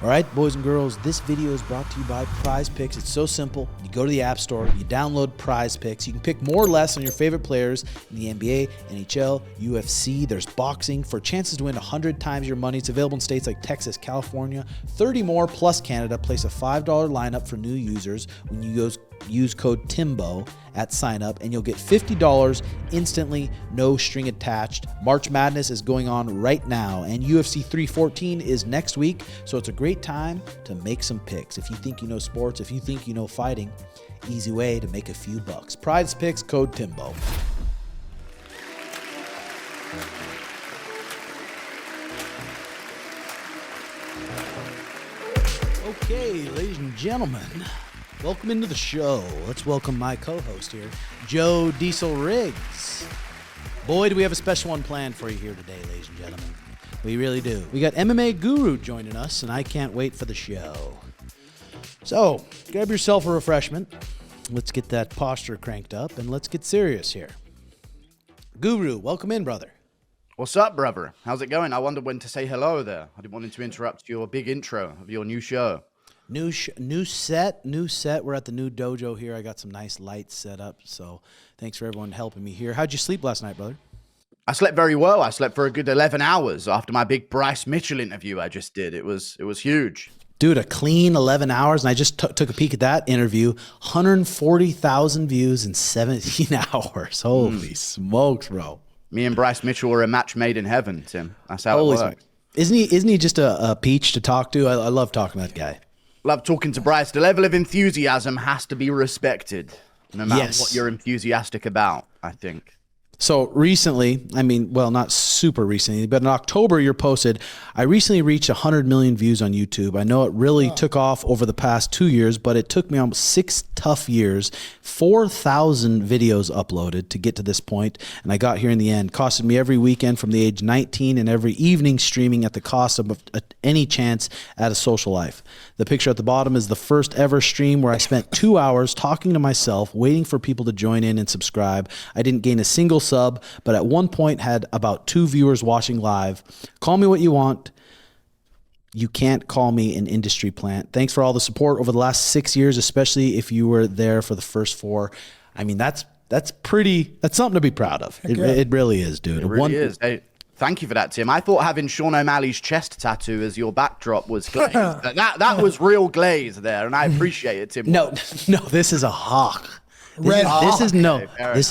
All right, boys and girls, this video is brought to you by PrizePicks. It's so simple. You go to the App Store, you download PrizePicks. You can pick more or less on your favorite players in the NBA, NHL, UFC. There's boxing for chances to win 100 times your money. It's available in states like Texas, California, 30 more plus Canada. Place a $5 lineup for new users when you use code Timbo at sign up, and you'll get $50 instantly, no string attached. March Madness is going on right now, and UFC314 is next week, so it's a great time to make some picks. If you think you know sports, if you think you know fighting, easy way to make a few bucks. PrizePicks, code Timbo. Okay, ladies and gentlemen, welcome into the show. Let's welcome my co-host here, Joe Diesel Riggs. Boy, do we have a special one planned for you here today, ladies and gentlemen. We really do. We got MMA Guru joining us, and I can't wait for the show. So, grab yourself a refreshment. Let's get that posture cranked up, and let's get serious here. Guru, welcome in, brother. What's up, brother? How's it going? I wondered when to say hello there. I didn't want to interrupt your big intro of your new show. New set. We're at the new dojo here. I got some nice lights set up, so thanks for everyone helping me here. How'd you sleep last night, brother? I slept very well. I slept for a good 11 hours after my big Bryce Mitchell interview I just did. It was huge. Dude, a clean 11 hours, and I just took a peek at that interview. 140,000 views in 17 hours. Holy smokes, bro. Me and Bryce Mitchell were a match made in heaven, Tim. That's how it works. Isn't he just a peach to talk to? I love talking to that guy. Love talking to Bryce. The level of enthusiasm has to be respected, no matter what you're enthusiastic about, I think. So recently, I mean, well, not super recently, but in October, you posted, I recently reached 100 million views on YouTube. I know it really took off over the past 2 years, but it took me almost 6 tough years, 4,000 videos uploaded to get to this point, and I got here in the end. Costed me every weekend from the age 19 and every evening streaming at the cost of any chance at a social life. The picture at the bottom is the first ever stream where I spent 2 hours talking to myself, waiting for people to join in and subscribe. I didn't gain a single sub, but at one point had about 2 viewers watching live. Call me what you want. You can't call me an industry plant. Thanks for all the support over the last 6 years, especially if you were there for the first 4. I mean, that's something to be proud of. It really is, dude. It really is. Hey, thank you for that, Tim. I thought having Sean O'Malley's chest tattoo as your backdrop was glaze. that was real glaze there, and I appreciate it, Tim. No, this is a hawk. This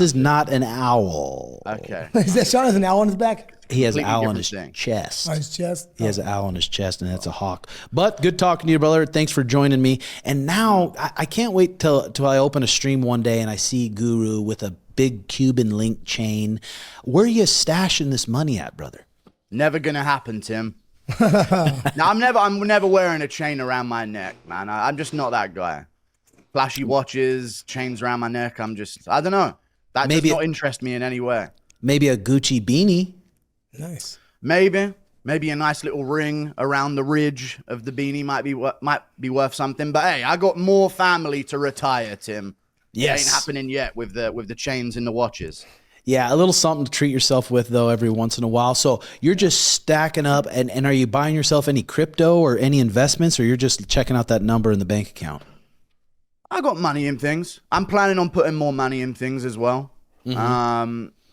is not an owl. Okay. Is that Sean has an owl on his back? He has an owl on his chest. On his chest? He has an owl on his chest, and that's a hawk. But good talking to you, brother. Thanks for joining me. And now I can't wait till I open a stream one day and I see Guru with a big Cuban link chain. Where are you stashing this money at, brother? Never gonna happen, Tim. No, I'm never wearing a chain around my neck, man. I'm just not that guy. Flashy watches, chains around my neck. I don't know. That does not interest me in any way. Maybe a Gucci beanie. Nice. Maybe a nice little ring around the ridge of the beanie might be worth something. But hey, I got more family to retire, Tim. Yes. It ain't happening yet with the chains and the watches. Yeah, a little something to treat yourself with, though, every once in a while. So you're just stacking up, and are you buying yourself any crypto or any investments, or you're just checking out that number in the bank account? I got money in things. I'm planning on putting more money in things as well.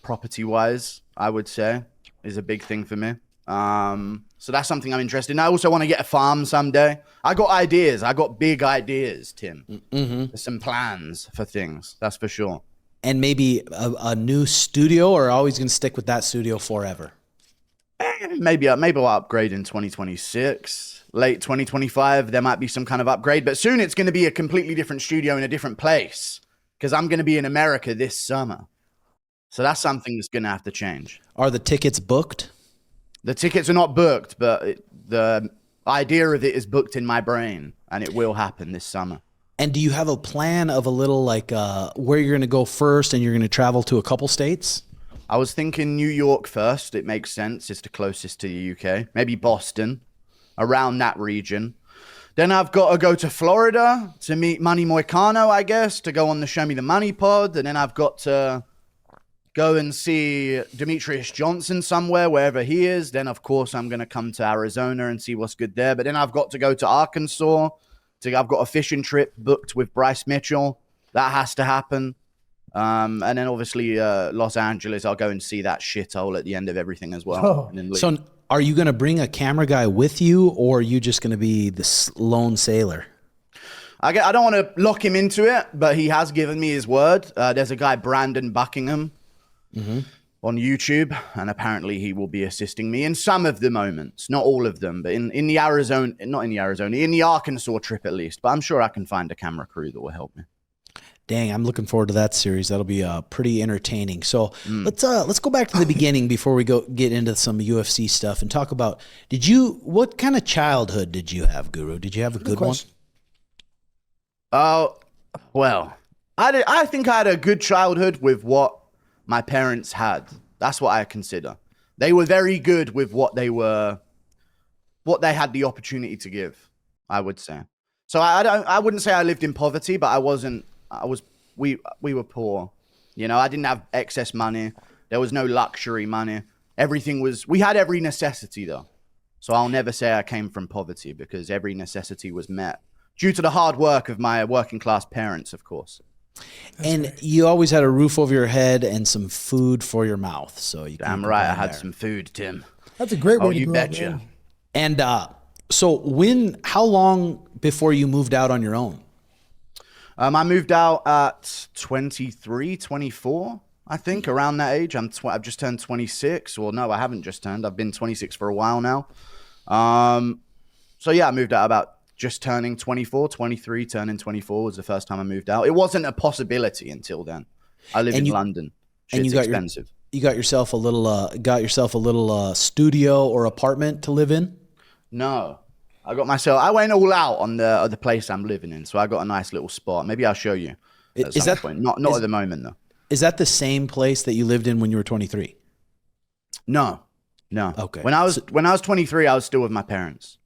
Property-wise, I would say, is a big thing for me. So that's something I'm interested in. I also want to get a farm someday. I got ideas. I got big ideas, Tim. There's some plans for things, that's for sure. And maybe a new studio, or always going to stick with that studio forever? Maybe I'll upgrade in 2026. Late 2025, there might be some kind of upgrade. But soon it's going to be a completely different studio in a different place, because I'm going to be in America this summer. So that's something that's going to have to change. Are the tickets booked? The tickets are not booked, but the idea of it is booked in my brain, and it will happen this summer. And do you have a plan of a little where you're going to go first, and you're going to travel to a couple states? I was thinking New York first. It makes sense. It's the closest to the UK. Maybe Boston, around that region. Then I've got to go to Florida to meet Manny Moicano, I guess, to go on the Show Me the Money pod. And then I've got to go and see Demetrius Johnson somewhere, wherever he is. Then, of course, I'm going to come to Arizona and see what's good there. But then I've got to go to Arkansas. I've got a fishing trip booked with Bryce Mitchell. That has to happen. And then, obviously, Los Angeles, I'll go and see that shithole at the end of everything as well. Oh. And then leave. So are you going to bring a camera guy with you, or are you just going to be the lone sailor? I don't want to lock him into it, but he has given me his word. There's a guy, Brandon Buckingham, on YouTube, and apparently he will be assisting me in some of the moments, not all of them, but in the in the Arkansas trip at least. But I'm sure I can find a camera crew that will help me. Dang, I'm looking forward to that series. That'll be pretty entertaining. So let's go back to the beginning before we get into some UFC stuff and talk about, what kind of childhood did you have, Guru? Did you have a good one? Oh, well, I think I had a good childhood with what my parents had. That's what I consider. They were very good with what they had the opportunity to give, I would say. So I wouldn't say I lived in poverty, but we were poor. You know, I didn't have excess money. There was no luxury money. We had every necessity though. So I'll never say I came from poverty because every necessity was met due to the hard work of my working class parents, of course. And you always had a roof over your head and some food for your mouth. So you damn right, I had some food, Tim. That's a great way to you grow betcha. up, man. And so how long before you moved out on your own? I moved out at 23, 24, I think, around that age. I've just turned 26. Well, no, I haven't just turned. I've been 26 for a while now. So yeah, I moved out about just turning 24, 23, turning 24 was the first time I moved out. It wasn't a possibility until then. I live in London. It's expensive. You got yourself a little studio or apartment to live in? No. I went all out on the place I'm living in. So I got a nice little spot. Maybe I'll show you at some point. Not at the moment though. Is that the same place that you lived in when you were 23? No. Okay. When I was 23, I was still with my parents.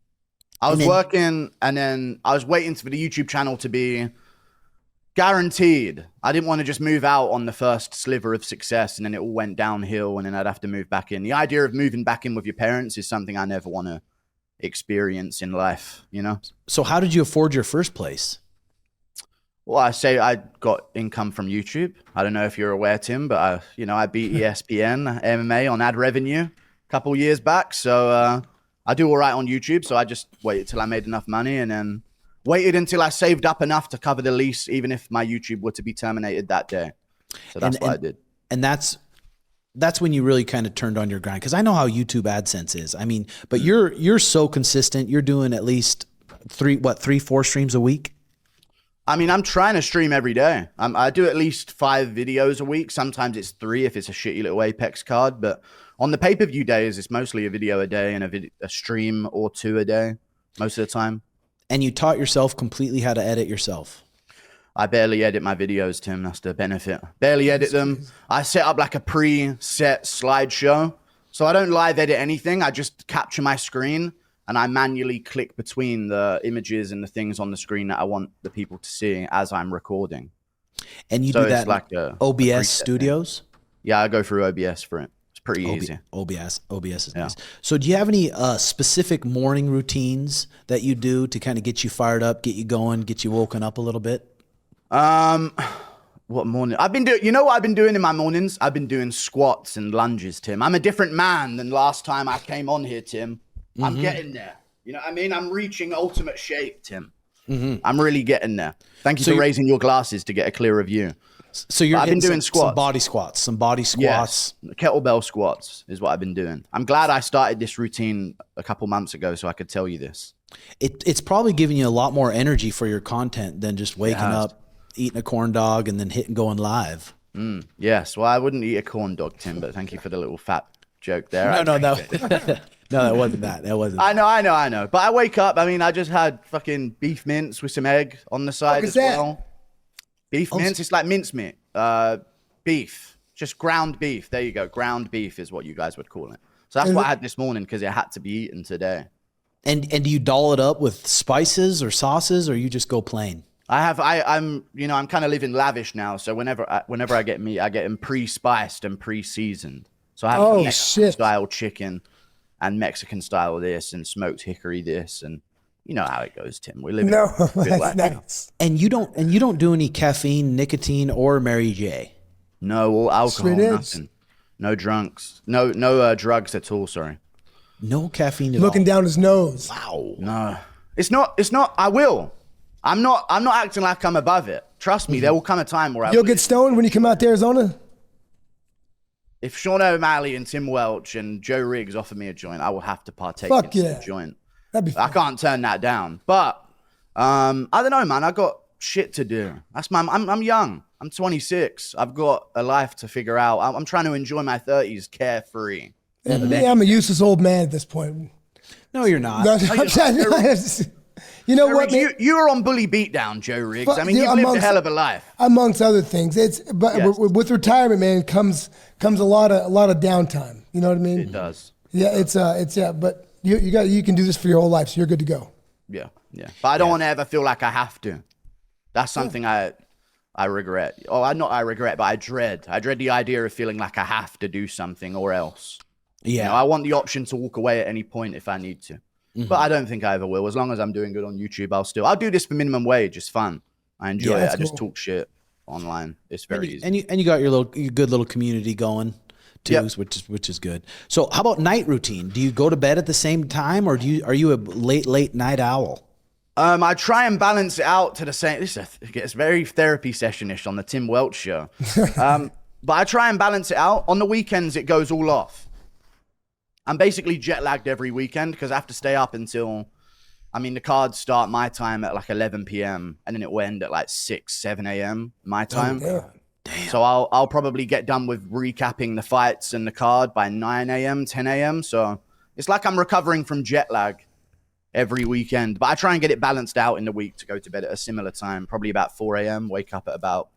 I was working, and then I was waiting for the YouTube channel to be guaranteed. I didn't want to just move out on the first sliver of success, and then it all went downhill, and then I'd have to move back in. The idea of moving back in with your parents is something I never want to experience in life, you know? So how did you afford your first place? Well, I say I got income from YouTube. I don't know if you're aware, Tim, but I beat ESPN MMA on ad revenue a couple years back, so I do all right on YouTube, so I just waited till I made enough money and then waited until I saved up enough to cover the lease, even if my YouTube were to be terminated that day. So that's what I did. And that's when you really kind of turned on your grind. Because I know how YouTube AdSense is. I mean, but you're so consistent. You're doing at least 3-4 streams a week? I mean, I'm trying to stream every day. I do at least 5 videos a week. Sometimes it's 3 if it's a shitty little Apex card, but on the pay-per-view days, it's mostly a video a day and a stream or 2 a day most of the time. And you taught yourself completely how to edit yourself? I barely edit my videos, Tim. That's the benefit. Barely edit them. I set up like a pre-set slideshow. So I don't live edit anything. I just capture my screen and I manually click between the images and the things on the screen that I want the people to see as I'm recording. And you do that like OBS Studios? Thing. Yeah, I go through OBS for it. Pretty easy. OBS is nice. So do you have any specific morning routines that you do to kind of get you fired up, get you going, get you woken up a little bit? What morning? I've been doing, you know what I've been doing in my mornings? I've been doing squats and lunges, Tim. I'm a different man than last time I came on here, Tim. I'm getting there. You know what I mean? I'm reaching ultimate shape, Tim. I'm really getting there. Thank you for raising your glasses to get a clearer view. So I've been doing squats. Some body squats. Yes, kettlebell squats is what I've been doing. I'm glad I started this routine a couple months ago so I could tell you this. It's probably giving you a lot more energy for your content than just waking up, eating a corn dog, and then going live. Yes, well, I wouldn't eat a corn dog, Tim, but thank you for the little fat joke there. No, that wasn't that. That wasn't. I know. But I wake up. I mean, I just had fucking beef mince with some egg on the side as well. Beef mince, it's like mincemeat. Beef, just ground beef. There you go. Ground beef is what you guys would call it. So that's what I had this morning because it had to be eaten today. And do you doll it up with spices or sauces, or you just go plain? I'm kind of living lavish now. So whenever I get meat, I get them pre-spiced and pre-seasoned. So I have Mexican style chicken and Mexican style this and smoked hickory this, and you know how it goes, Tim. We live that's nice. And you don't do any caffeine, nicotine, or Mary J. No, all alcohol, nothing. No drunks, no drugs at all. Sorry. No caffeine at all. Looking down his nose. Wow. No, it's not. I will. I'm not acting like I'm above it. Trust me, there will come a time where You'll get stoned when you come out to Arizona? If Sean O'Malley and Tim Welch and Joe Riggs offer me a joint, I will have to partake in the joint. That'd be fun. I can't turn that down. But I don't know, man. I got shit to do. I'm young. I'm 26. I've got a life to figure out. I'm trying to enjoy my 30s carefree. Yeah, I'm a useless old man at this point. No, you're not. You know Joe what? Riggs, you were on Bully Beatdown, Joe Riggs. I mean, you've lived a hell of a life. Amongst other things, with retirement, man, comes a lot of downtime. You know what I mean? It does. Yeah, but you can do this for your whole life, so you're good to go. Yeah. But I don't want to ever feel like I have to. That's something I regret. I regret, but I dread. I dread the idea of feeling like I have to do something or else. Yeah. You know, I want the option to walk away at any point if I need to. But I don't think I ever will. As long as I'm doing good on YouTube, I'll do this for minimum wage. It's fun. I enjoy it. I just talk shit online. It's very easy. And you got your good little community going too, which is good. So how about night routine? Do you go to bed at the same time, or are you a late night owl? I try and balance it out to the same. It's very therapy session-ish on the Tim Welch show. But I try and balance it out. On the weekends, it goes all off. I'm basically jet lagged every weekend because I have to stay up until, the cards start my time at like 11 p.m. and then it will end at like 6, 7 a.m. my time. Oh, damn. So I'll probably get done with recapping the fights and the card by 9 a.m., 10 a.m. So it's like I'm recovering from jet lag every weekend. But I try and get it balanced out in the week to go to bed at a similar time, probably about 4 a.m., wake up at about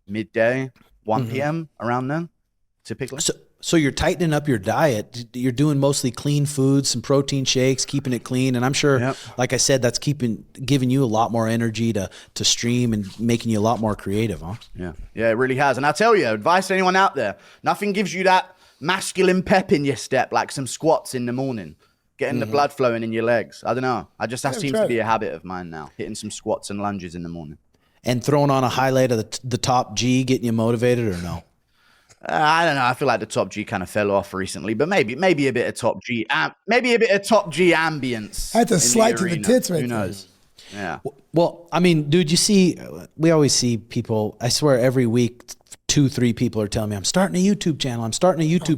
midday, 1 p.m., around then, typically. So you're tightening up your diet. You're doing mostly clean foods, some protein shakes, keeping it clean. And I'm sure, like I said, that's giving you a lot more energy to stream and making you a lot more creative, huh? Yeah, it really has. And I tell you, advice to anyone out there, nothing gives you that masculine pep in your step like some squats in the morning, getting the blood flowing in your legs. I don't know. That seems to be a habit of mine now, hitting some squats and lunges in the morning. And throwing on a highlight of the top G, getting you motivated, or no? I don't know. I feel like the top G kind of fell off recently, but maybe a bit of top G, maybe a bit of top G ambience. That's a slight to the tits, right? Who knows? Yeah. Well, dude, you see, we always see people. I swear, every week, 2-3 people are telling me, "I'm starting a YouTube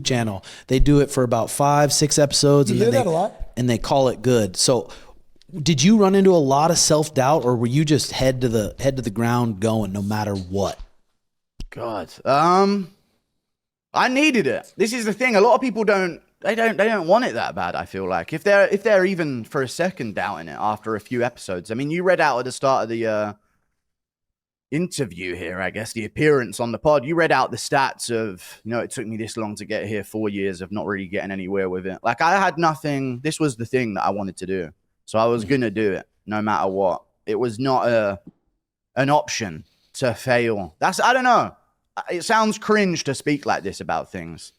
channel. They do it for about 5-6 episodes, and then they call it good. So, did you run into a lot of self-doubt, or were you just head to the ground going no matter what? God. I needed it. This is the thing. A lot of people don't want it that bad, I feel like. If they're even for a second doubting it after a few episodes. You read out at the start of the interview here, I guess, the appearance on the pod. You read out the stats of, it took me this long to get here, 4 years of not really getting anywhere with it. Like, I had nothing. This was the thing that I wanted to do. So I was going to do it no matter what. It was not an option to fail. I don't know. It sounds cringe to speak like this about things,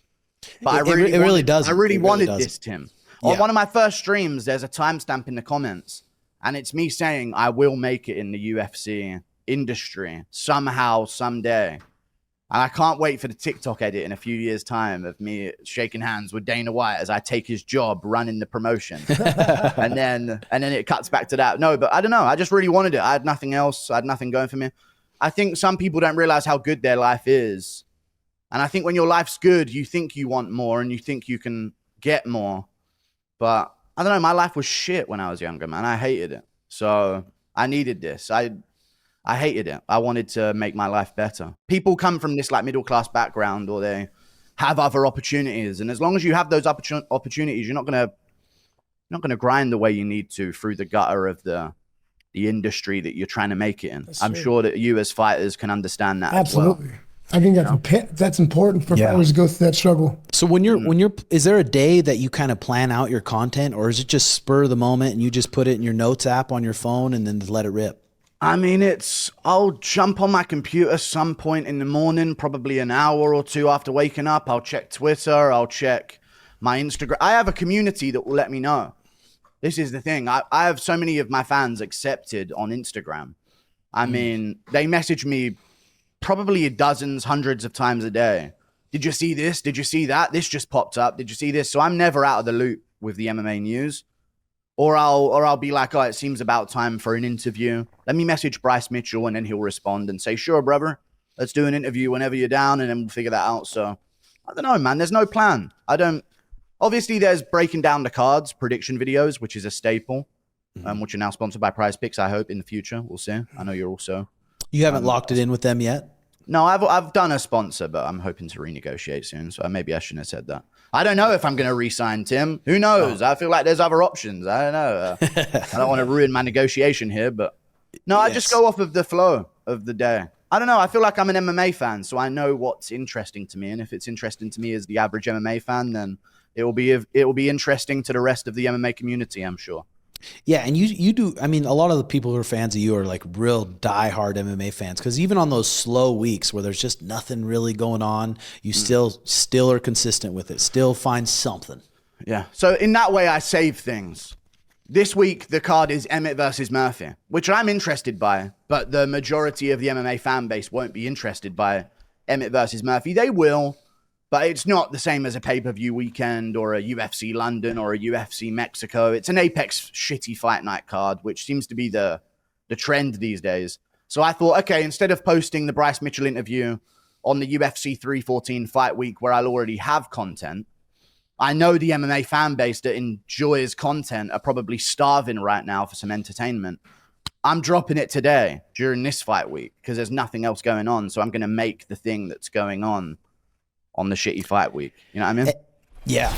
but I really wanted this, Tim. Yeah. On one of my first streams, there's a timestamp in the comments, and it's me saying I will make it in the UFC industry somehow, someday. And I can't wait for the TikTok edit in a few years' time of me shaking hands with Dana White as I take his job running the promotion, and then it cuts back to that. No, but I don't know. I just really wanted it. I had nothing else. I had nothing going for me. I think some people don't realize how good their life is. And I think when your life's good, you think you want more and you think you can get more. But I don't know, my life was shit when I was younger, man. I hated it. So I needed this. I hated it. I wanted to make my life better. People come from this like middle class background, or they have other opportunities. And as long as you have those opportunities, you're not gonna grind the way you need to through the gutter of the industry that you're trying to make it in. I'm sure that you as fighters can understand that. Absolutely. As well. I think that's important for fighters to go through that struggle. So when you're, is there a day that you kind of plan out your content, or is it just spur of the moment and you just put it in your notes app on your phone and then let it rip? I mean, I'll jump on my computer some point in the morning, probably an hour or two after waking up. I'll check Twitter. I'll check my Instagram. I have a community that will let me know. This is the thing. I have so many of my fans accepted on Instagram. I mean, they message me probably dozens, hundreds of times a day. Did you see this? Did you see that? This just popped up. Did you see this? So I'm never out of the loop with the MMA news. Or I'll be like, oh, it seems about time for an interview. Let me message Bryce Mitchell, and then he'll respond and say, sure, brother, let's do an interview whenever you're down, and then we'll figure that out. So I don't know, man. There's no plan. Obviously, there's breaking down the cards, prediction videos, which is a staple, which are now sponsored by PrizePicks, I hope, in the future. We'll see. I know you're also. You haven't locked it in with them yet? No, I've done a sponsor, but I'm hoping to renegotiate soon. So maybe I shouldn't have said that. I don't know if I'm going to re-sign Tim. Who knows? I feel like there's other options. I don't know. I don't want to ruin my negotiation here, but no, I just go off of the flow of the day. I don't know. I feel like I'm an MMA fan, so I know what's interesting to me. And if it's interesting to me as the average MMA fan, then it will be interesting to the rest of the MMA community, I'm sure. Yeah, and you do. I mean, a lot of the people who are fans of you are like real diehard MMA fans, because even on those slow weeks where there's just nothing really going on, you still are consistent with it. Still find something. Yeah. So in that way, I save things. This week, the card is Emmett versus Murphy, which I'm interested by, but the majority of the MMA fan base won't be interested by Emmett versus Murphy. They will. But it's not the same as a pay-per-view weekend or a UFC London or a UFC Mexico. It's an Apex shitty fight night card, which seems to be the trend these days. So I thought, okay, instead of posting the Bryce Mitchell interview on the UFC314 fight week where I'll already have content, I know the MMA fan base that enjoys content are probably starving right now for some entertainment. I'm dropping it today during this fight week because there's nothing else going on. So I'm going to make the thing that's going on the shitty fight week. You know what I mean? Yeah.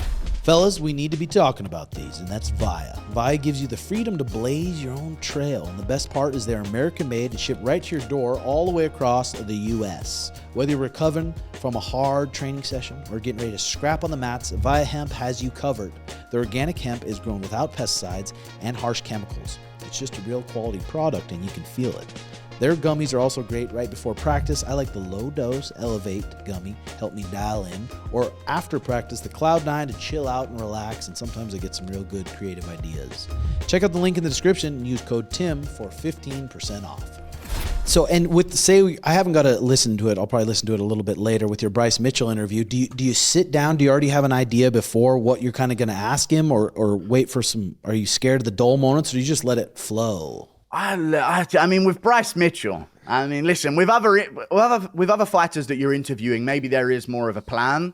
Fellas, we need to be talking about these, and that's VIIA. VIIA gives you the freedom to blaze your own trail, and the best part is they're American-made and shipped right to your door all the way across the U.S. Whether you're recovering from a hard training session or getting ready to scrap on the mats, VIIA Hemp has you covered. The organic hemp is grown without pesticides and harsh chemicals. It's just a real quality product, and you can feel it. Their gummies are also great right before practice. I like the low dose Elevate gummy, help me dial in, or after practice, the Cloud9 to chill out and relax, and sometimes I get some real good creative ideas. Check out the link in the description and use code TIM for 15% off. So, and with say, I haven't got to listen to it. I'll probably listen to it a little bit later with your Bryce Mitchell interview. Do you sit down? Do you already have an idea before what you're kind of going to ask him, or wait for some? Are you scared of the dull moments, or do you just let it flow? I mean, with Bryce Mitchell, I mean, listen, with other fighters that you're interviewing, maybe there is more of a plan.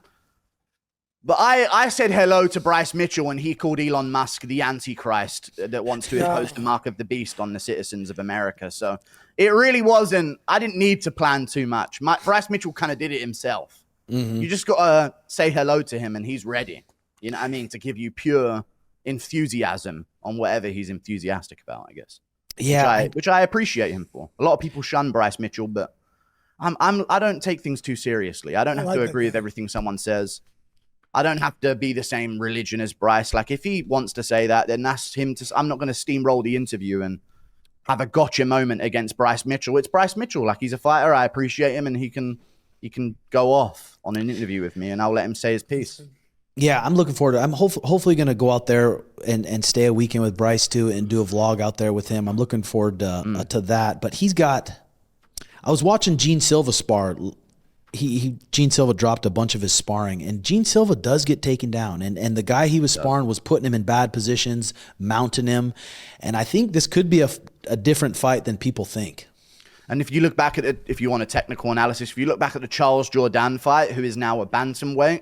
But I said hello to Bryce Mitchell when he called Elon Musk the Antichrist that wants to impose the mark of the beast on the citizens of America. So it really wasn't, I didn't need to plan too much. Bryce Mitchell kind of did it himself. Mm-hmm. You just got to say hello to him and he's ready, you know what I mean, to give you pure enthusiasm on whatever he's enthusiastic about, I guess. Yeah, which I appreciate him for. A lot of people shun Bryce Mitchell, but I don't take things too seriously. I don't have to agree with everything someone says. I don't have to be the same religion as Bryce. Like, if he wants to say that, then that's him. I'm not going to steamroll the interview and have a gotcha moment against Bryce Mitchell. It's Bryce Mitchell. Like, he's a fighter. I appreciate him, and he can go off on an interview with me, and I'll let him say his piece. Yeah, I'm looking forward to it. I'm hopefully going to go out there and stay a weekend with Bryce too and do a vlog out there with him. I'm looking forward to that. But I was watching Gene Silva spar. Gene Silva dropped a bunch of his sparring, and Gene Silva does get taken down. And the guy he was sparring was putting him in bad positions, mounting him. And I think this could be a different fight than people think. And if you look back at it, if you want a technical analysis, if you look back at the Charles Jourdain fight, who is now a bantamweight,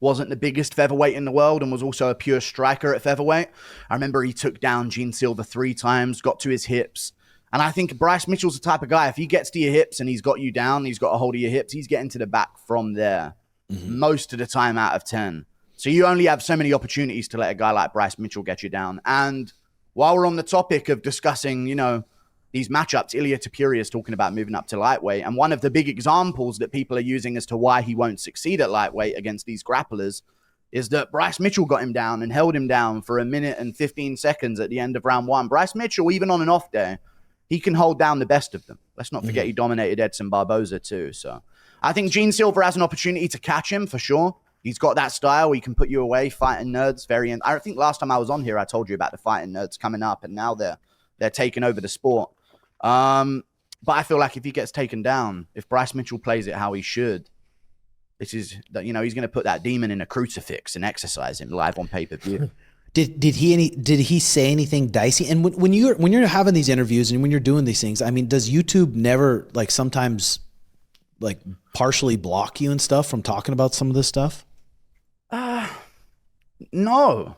wasn't the biggest featherweight in the world and was also a pure striker at featherweight. I remember he took down Gene Silva 3 times, got to his hips. And I think Bryce Mitchell's the type of guy, if he gets to your hips and he's got you down, he's got a hold of your hips, he's getting to the back from there most of the time out of 10. So you only have so many opportunities to let a guy like Bryce Mitchell get you down. And while we're on the topic of discussing, you know, these matchups, Ilia Topuria is talking about moving up to lightweight. And one of the big examples that people are using as to why he won't succeed at lightweight against these grapplers is that Bryce Mitchell got him down and held him down for 1 minute and 15 seconds at the end of round 1. Bryce Mitchell, even on an off day, he can hold down the best of them. Let's not forget he dominated Edson Barboza too. So I think Gene Silva has an opportunity to catch him for sure. He's got that style. He can put you away. Fighting Nerds, I think last time I was on here, I told you about the Fighting Nerds coming up, and now they're taking over the sport. But I feel like if he gets taken down, if Bryce Mitchell plays it how he should, this is that, you know, he's going to put that demon in a crucifix and exercise him live on pay-per-view. Did he say anything dicey? And when you're having these interviews and when you're doing these things, I mean, does YouTube never like sometimes like partially block you and stuff from talking about some of this stuff? No.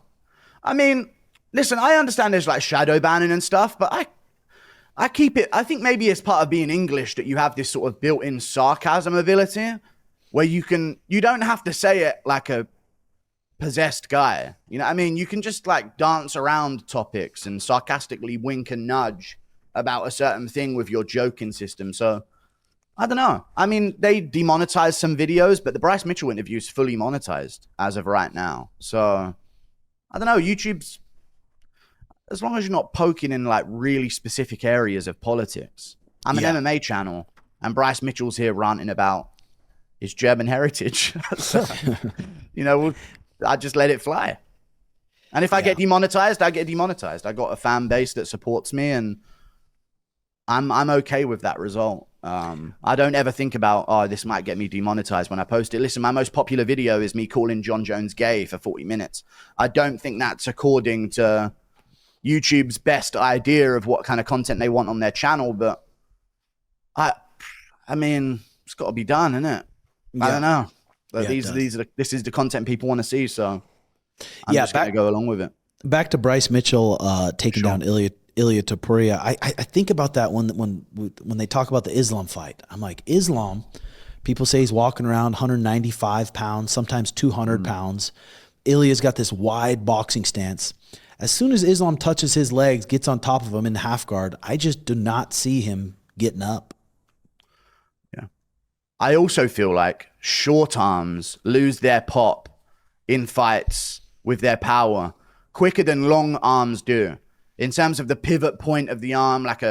I mean, listen, I understand there's like shadow banning and stuff, but I keep it. I think maybe it's part of being English that you have this sort of built-in sarcasm ability where you don't have to say it like a possessed guy. You know what I mean? You can just like dance around topics and sarcastically wink and nudge about a certain thing with your joking system. So I don't know. I mean, they demonetized some videos, but the Bryce Mitchell interview is fully monetized as of right now. So I don't know. YouTube's, as long as you're not poking in like really specific areas of politics. I'm an MMA channel, and Bryce Mitchell's here ranting about his German heritage. So, you know, I just let it fly. And if I get demonetized, I get demonetized. I got a fan base that supports me, and I'm okay with that result. I don't ever think about, oh, this might get me demonetized when I post it. Listen, my most popular video is me calling John Jones gay for 40 minutes. I don't think that's according to YouTube's best idea of what kind of content they want on their channel, but I mean, it's got to be done, isn't it? I don't know. But this is the content people want to see, so I'm just going to go along with it. Back to Bryce Mitchell taking down Ilia Topuria. I think about that when they talk about the Islam fight. I'm like, Islam, people say he's walking around 195 pounds, sometimes 200 pounds. Ilia's got this wide boxing stance. As soon as Islam touches his legs, gets on top of him in half guard, I just do not see him getting up. Yeah. I also feel like short arms lose their pop in fights with their power quicker than long arms do. In terms of the pivot point of the arm, like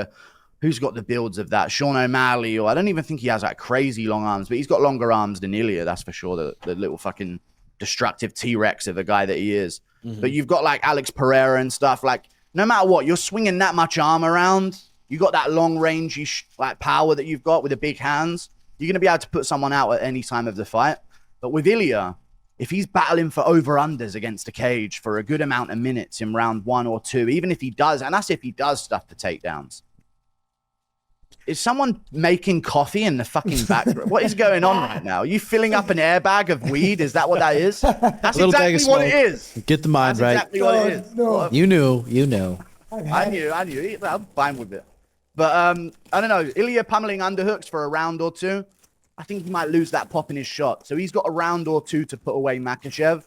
who's got the builds of that? Sean O'Malley, or I don't even think he has like crazy long arms, but he's got longer arms than Ilia, that's for sure. The little fucking destructive T-Rex of a guy that he is. But you've got like Alex Pereira and stuff. Like, no matter what, you're swinging that much arm around. You got that long range like power that you've got with the big hands. You're gonna be able to put someone out at any time of the fight. But with Ilia, if he's battling for over-unders against a cage for a good amount of minutes in round 1 or 2, even if he does, and that's if he does stuff for takedowns. Is someone making coffee in the fucking background? What is going on right now? Are you filling up an airbag of weed? Is that what that is? That's exactly what it is. Get the mind right. That's exactly what it is. No. You knew. I knew. I'm fine with it. But I don't know. Ilia pummeling underhooks for a round or 2. I think he might lose that pop in his shot. So he's got a round or 2 to put away Makhachev.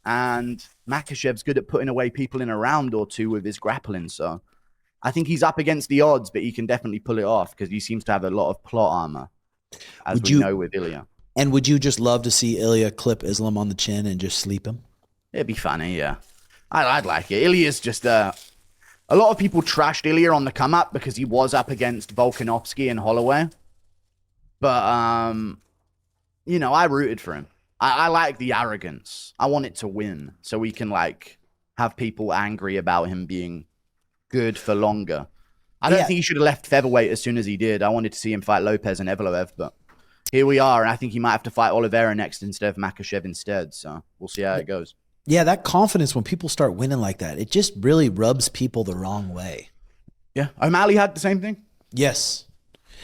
And Makhachev's good at putting away people in a round or 2 with his grappling. So I think he's up against the odds, but he can definitely pull it off because he seems to have a lot of plot armor, as we know with Ilia. And would you just love to see Ilia clip Islam on the chin and just sleep him? It'd be funny, yeah. I'd like it. Ilia's just... a lot of people trashed Ilia on the come-up because he was up against Volkanovski and Holloway. But, you know, I rooted for him. I like the arrogance. I want it to win so we can, like, have people angry about him being good for longer. I don't think he should have left featherweight as soon as he did. I wanted to see him fight Lopes and Evloev, but here we are, and I think he might have to fight Oliveira next instead of Makhachev instead, so we'll see how it goes. Yeah, that confidence when people start winning like that, it just really rubs people the wrong way. Yeah, O'Malley had the same thing. Yes.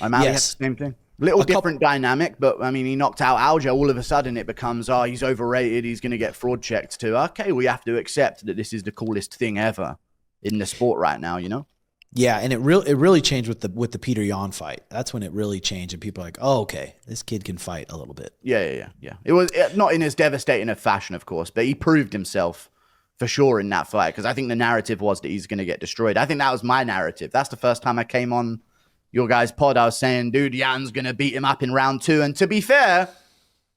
O'Malley had the same thing. Little different dynamic, but I mean, he knocked out Aljo. All of a sudden, it becomes, oh, he's overrated. He's going to get fraud checked too. Okay, we have to accept that this is the coolest thing ever in the sport right now, you know? Yeah, and it really changed with the Peter Yan fight. That's when it really changed, and people are like, oh, okay, this kid can fight a little bit. Yeah. It was not in as devastating a fashion, of course, but he proved himself for sure in that fight, because I think the narrative was that he's going to get destroyed. I think that was my narrative. That's the first time I came on your guys' pod. I was saying, dude, Yan's going to beat him up in round 2. And to be fair,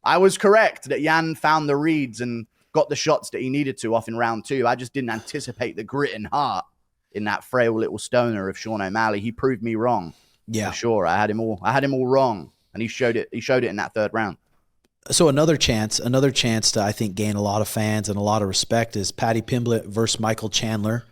I was correct that Yan found the reads and got the shots that he needed to off in round 2. I just didn't anticipate the grit and heart in that frail little stoner of Sean O'Malley. He proved me wrong. Yeah, for sure. I had him all wrong, and he showed it in that third round. So another chance to, I think, gain a lot of fans and a lot of respect is Paddy Pimblett versus Michael Chandler.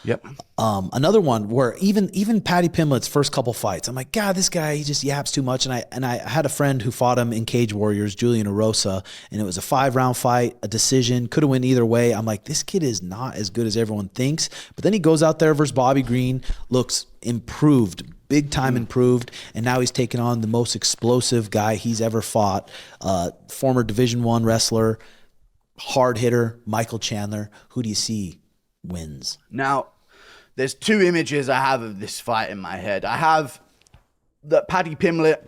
Yep. Another one where even Paddy Pimblett's first couple fights, I'm like, God, this guy, he just yaps too much. And I had a friend who fought him in Cage Warriors, Julian Arosa, and it was a 5-round fight, a decision, could have went either way. I'm like, this kid is not as good as everyone thinks. But then he goes out there versus Bobby Green, looks improved, big time improved, and now he's taking on the most explosive guy he's ever fought, former Division I wrestler, hard hitter, Michael Chandler. Who do you see wins? Now, there's two images I have of this fight in my head. I have that Paddy Pimblett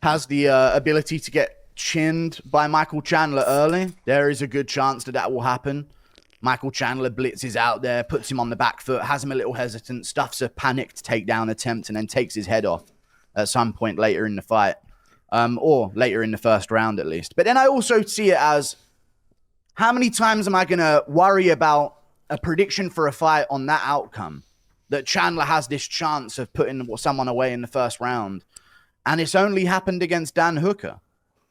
has the ability to get chinned by Michael Chandler early. There is a good chance that will happen. Michael Chandler blitzes out there, puts him on the back foot, has him a little hesitant, stuffs a panicked takedown attempt, and then takes his head off at some point later in the fight, or later in the first round at least. But then I also see it as, how many times am I going to worry about a prediction for a fight on that outcome, that Chandler has this chance of putting someone away in the first round? And it's only happened against Dan Hooker.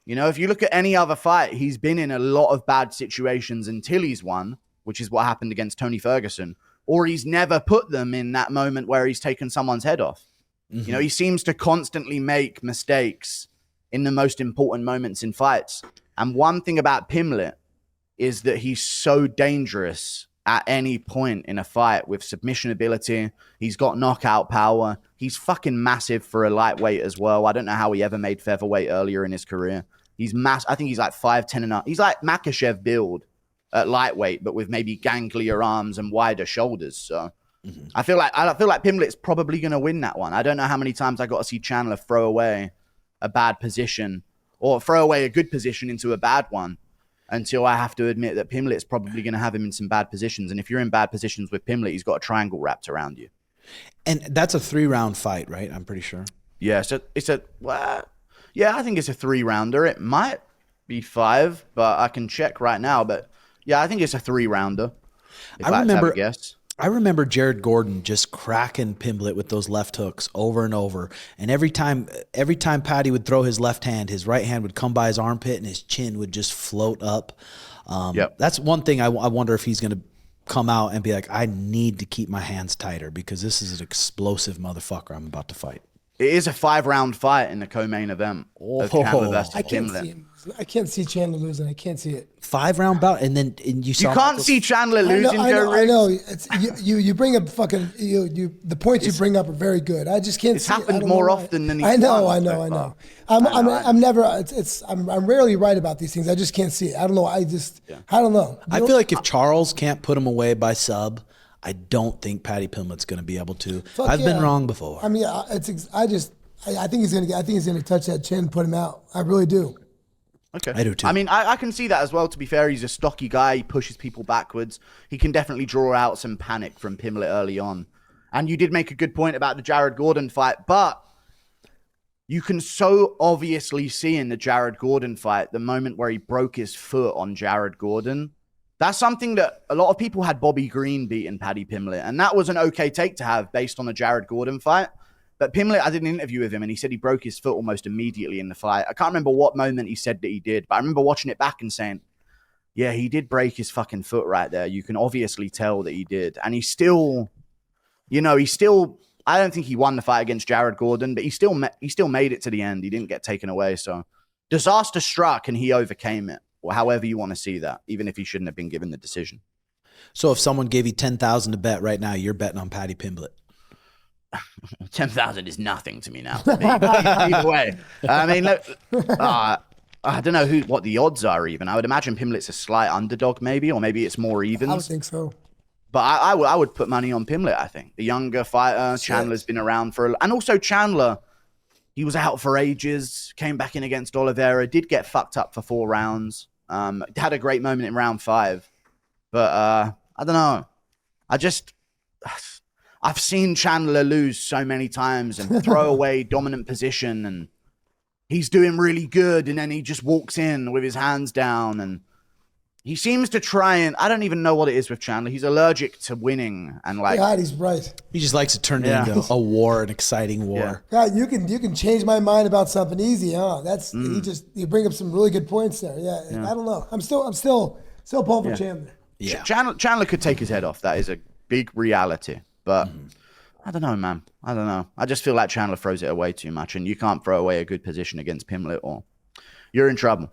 You know, if you look at any other fight, he's been in a lot of bad situations until he's won, which is what happened against Tony Ferguson, or he's never put them in that moment where he's taken someone's head off. Mm-hmm. You know, he seems to constantly make mistakes in the most important moments in fights. And one thing about Pimblett is that he's so dangerous at any point in a fight with submission ability. He's got knockout power. He's fucking massive for a lightweight as well. I don't know how he ever made featherweight earlier in his career. He's I think he's like 5'10" and up. He's like Makhachev build at lightweight, but with maybe ganglier arms and wider shoulders. So I feel like Pimblett's probably going to win that one. I don't know how many times I got to see Chandler throw away a bad position or throw away a good position into a bad one, until I have to admit that Pimblett's probably going to have him in some bad positions. And if you're in bad positions with Pimblett, he's got a triangle wrapped around you. And that's a 3-round fight, right? I'm pretty sure. Yeah, so yeah, I think it's a 3-rounder. It might be 5, but I can check right now. But yeah, I think it's a 3-rounder. I remember Jared Gordon just cracking Pimblett with those left hooks over and over. And every time Paddy would throw his left hand, his right hand would come by his armpit and his chin would just float up. That's one thing I wonder if he's going to come out and be like, I need to keep my hands tighter because this is an explosive motherfucker I'm about to fight. It is a 5-round fight in the co-main event of Chandler versus Pimblett. I can't see Chandler losing. I can't see it. 5-round bout, and you can't see Chandler losing. I know. It's, you bring up fucking the points you bring up are very good. I just can't. It's see happened more often than I know. I'm rarely right about these things. I just can't see it. I don't know. I don't know. I feel like if Charles can't put him away by sub, I don't think Paddy Pimblett's going to be able to. I've been wrong before. I mean, I think he's going to touch that chin, put him out. I really do. Okay. I do too. I mean, I can see that as well, to be fair. He's a stocky guy. He pushes people backwards. He can definitely draw out some panic from Pimblett early on. And you did make a good point about the Jared Gordon fight, but you can so obviously see in the Jared Gordon fight the moment where he broke his foot on Jared Gordon. That's something that a lot of people had Bobby Green beating Paddy Pimblett, and that was an okay take to have based on the Jared Gordon fight. But Pimblett, I did an interview with him, and he said he broke his foot almost immediately in the fight. I can't remember what moment he said that he did, but I remember watching it back and saying, yeah, he did break his fucking foot right there. You can obviously tell that he did. And he still, I don't think he won the fight against Jared Gordon, but he still made it to the end. He didn't get taken away. So disaster struck, and he overcame it, or however you want to see that, even if he shouldn't have been given the decision. So if someone gave you $10,000 to bet right now, you're betting on Paddy Pimblett. 10,000 is nothing to me now. Either way, I mean, look, I don't know what the odds are even. I would imagine Pimblett's a slight underdog, maybe, or maybe it's more even. I would think so. But I would put money on Pimblett. I think the younger fighter, Chandler's been around and also Chandler, he was out for ages, came back in against Oliveira, did get fucked up for 4 rounds. Had a great moment in round 5, but I don't know. I've seen Chandler lose so many times and throw away dominant position, and he's doing really good, and then he just walks in with his hands down, and he seems to try and I don't even know what it is with Chandler. He's allergic to winning and like. God, he's right. He just likes to turn it into a war, an exciting war. Yeah. God, you can change my mind about something easy, huh? That's you bring up some really good points there. Yeah. I don't know. I'm still pulling for Chandler. Yeah. Chandler could take his head off. That is a big reality. But I don't know, man. I don't know. I just feel like Chandler throws it away too much, and you can't throw away a good position against Pimblett, or you're in trouble.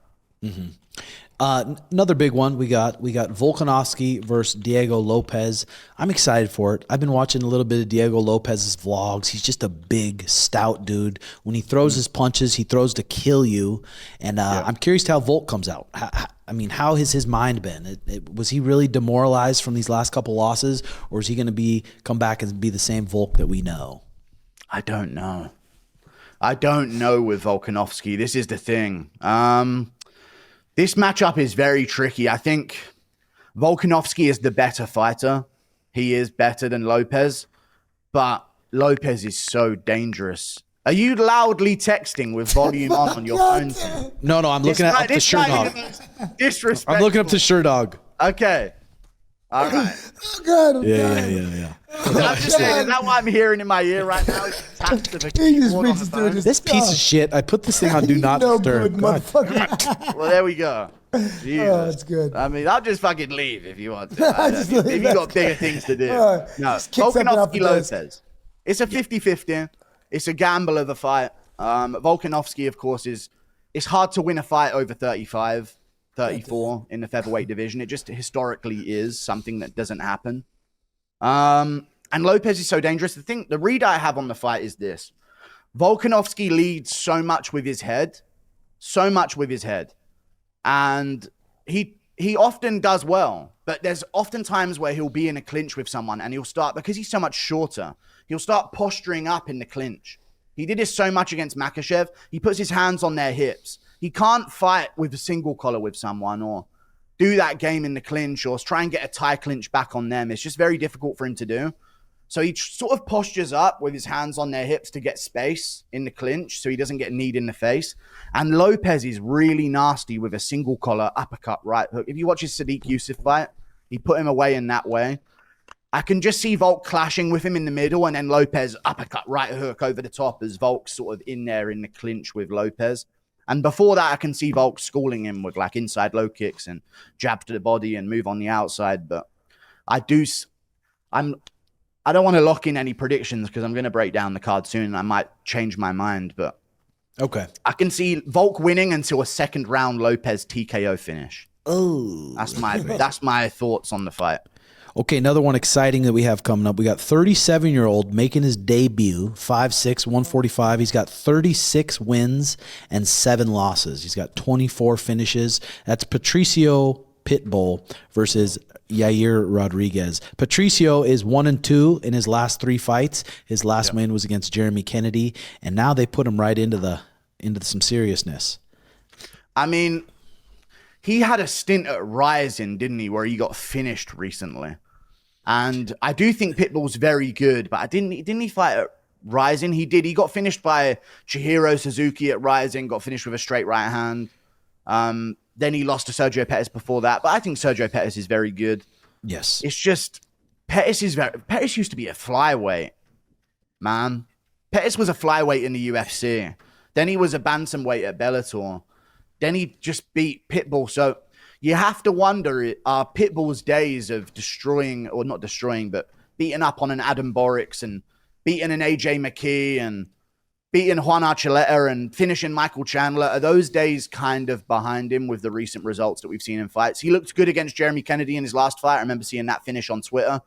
Another big one we got Volkanovski versus Diego Lopes. I'm excited for it. I've been watching a little bit of Diego Lopez's vlogs. He's just a big, stout dude. When he throws his punches, he throws to kill you. And I'm curious to how Volk comes out. How has his mind been? Was he really demoralized from these last couple losses, or is he going to come back and be the same Volk that we know? I don't know. I don't know with Volkanovski. This is the thing. This matchup is very tricky. I think Volkanovski is the better fighter. He is better than Lopes, but Lopes is so dangerous. Are you loudly texting with volume on your phone? No, I'm looking up the Sure Dog. Disrespectful. I'm looking up the Sure Dog. Okay. All right. Oh, God. Yeah. I'm just saying, is that what I'm hearing in my ear right now? This piece of shit. I put this thing on Do Not Disturb. Motherfucker. Well, there we go. Jesus. Oh, that's good. I mean, I'll just fucking leave if you want to. If you got bigger things to do. No, Volkanovski Lopes. It's a 50-50. It's a gamble of a fight. Volkanovski, of course, it's hard to win a fight over 35, 34 in the featherweight division. It just historically is something that doesn't happen. And Lopes is so dangerous. The read I have on the fight is this. Volkanovski leads so much with his head. And he often does well. But there's often times where he'll be in a clinch with someone and he'll start, because he's so much shorter, he'll start posturing up in the clinch. He did this so much against Makhachev. He puts his hands on their hips. He can't fight with a single collar with someone or do that game in the clinch or try and get a tie clinch back on them. It's just very difficult for him to do. So he sort of postures up with his hands on their hips to get space in the clinch so he doesn't get kneed in the face. And Lopes is really nasty with a single collar, uppercut, right hook. If you watch his Sadiq Yusuf fight, he put him away in that way. I can just see Volk clashing with him in the middle and then Lopes uppercut, right hook over the top as Volk's sort of in there in the clinch with Lopes. And before that, I can see Volk schooling him with like inside low kicks and jab to the body and move on the outside. But I don't want to lock in any predictions because I'm going to break down the card soon and I might change my mind. But okay, I can see Volk winning until a second round Lopes TKO finish. Oh, that's my thoughts on the fight. Okay, another one exciting that we have coming up. We got 37-year-old making his debut, 5'6", 145. He's got 36 wins and 7 losses. He's got 24 finishes. That's Patricio Pitbull versus Yair Rodríguez. Patricio is 1-2 in his last 3 fights. His last win was against Jeremy Kennedy, and now they put him right into some seriousness. I mean, he had a stint at Rising, didn't he, where he got finished recently. And I do think Pitbull's very good, but didn't he fight at Rising? He did. He got finished by Chihiro Suzuki at Rising, got finished with a straight right hand. Then he lost to Sergio Pettis before that. But I think Sergio Pettis is very good. Yes. It's just, Pettis used to be a flyweight, man. Pettis was a flyweight in the UFC. Then he was a bantamweight at Bellator. Then he just beat Pitbull. So you have to wonder, are Pitbull's days of destroying, or not destroying, but beating up on an Adam Borix and beating an AJ McKee and beating Juan Archuleta and finishing Michael Chandler, are those days kind of behind him with the recent results that we've seen in fights? He looked good against Jeremy Kennedy in his last fight. I remember seeing that finish on Twitter.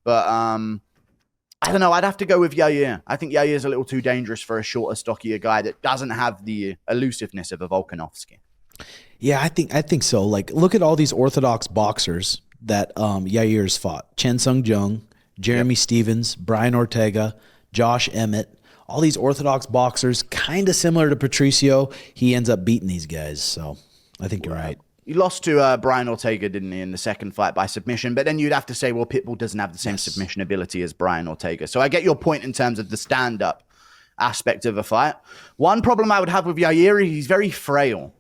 But I don't know. I'd have to go with Yair. I think Yair is a little too dangerous for a shorter, stockier guy that doesn't have the elusiveness of a Volkanovski. Yeah, I think so. Like, look at all these orthodox boxers that Yair's fought. Chen Sung Jung, Jeremy Stevens, Brian Ortega, Josh Emmett. All these orthodox boxers, kind of similar to Patricio. He ends up beating these guys. So I think you're right. He lost to Brian Ortega, didn't he, in the second fight by submission? But then you'd have to say, well, Pitbull doesn't have the same submission ability as Brian Ortega. So I get your point in terms of the stand-up aspect of a fight. One problem I would have with Yair is he's very frail.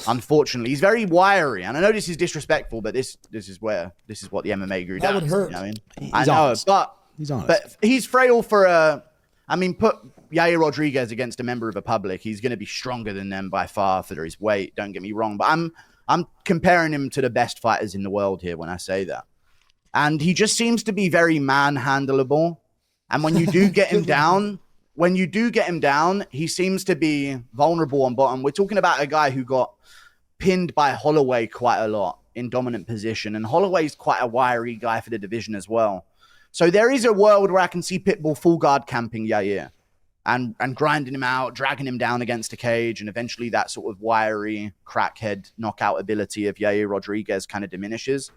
Unfortunately, he's very wiry, and I know this is disrespectful, but this is what the MMA guru does. That would hurt. You know what I mean? He's I know, honest. but He's honest. But he's frail for put Yair Rodríguez against a member of a public. He's going to be stronger than them by far for his weight. Don't get me wrong, but I'm comparing him to the best fighters in the world here when I say that. And he just seems to be very manhandleable. And when you do get him down, he seems to be vulnerable on bottom. We're talking about a guy who got pinned by Holloway quite a lot in dominant position. And Holloway's quite a wiry guy for the division as well. So there is a world where I can see Pitbull full guard camping Yair and grinding him out, dragging him down against a cage. And eventually that sort of wiry crackhead knockout ability of Yair Rodríguez kind of diminishes.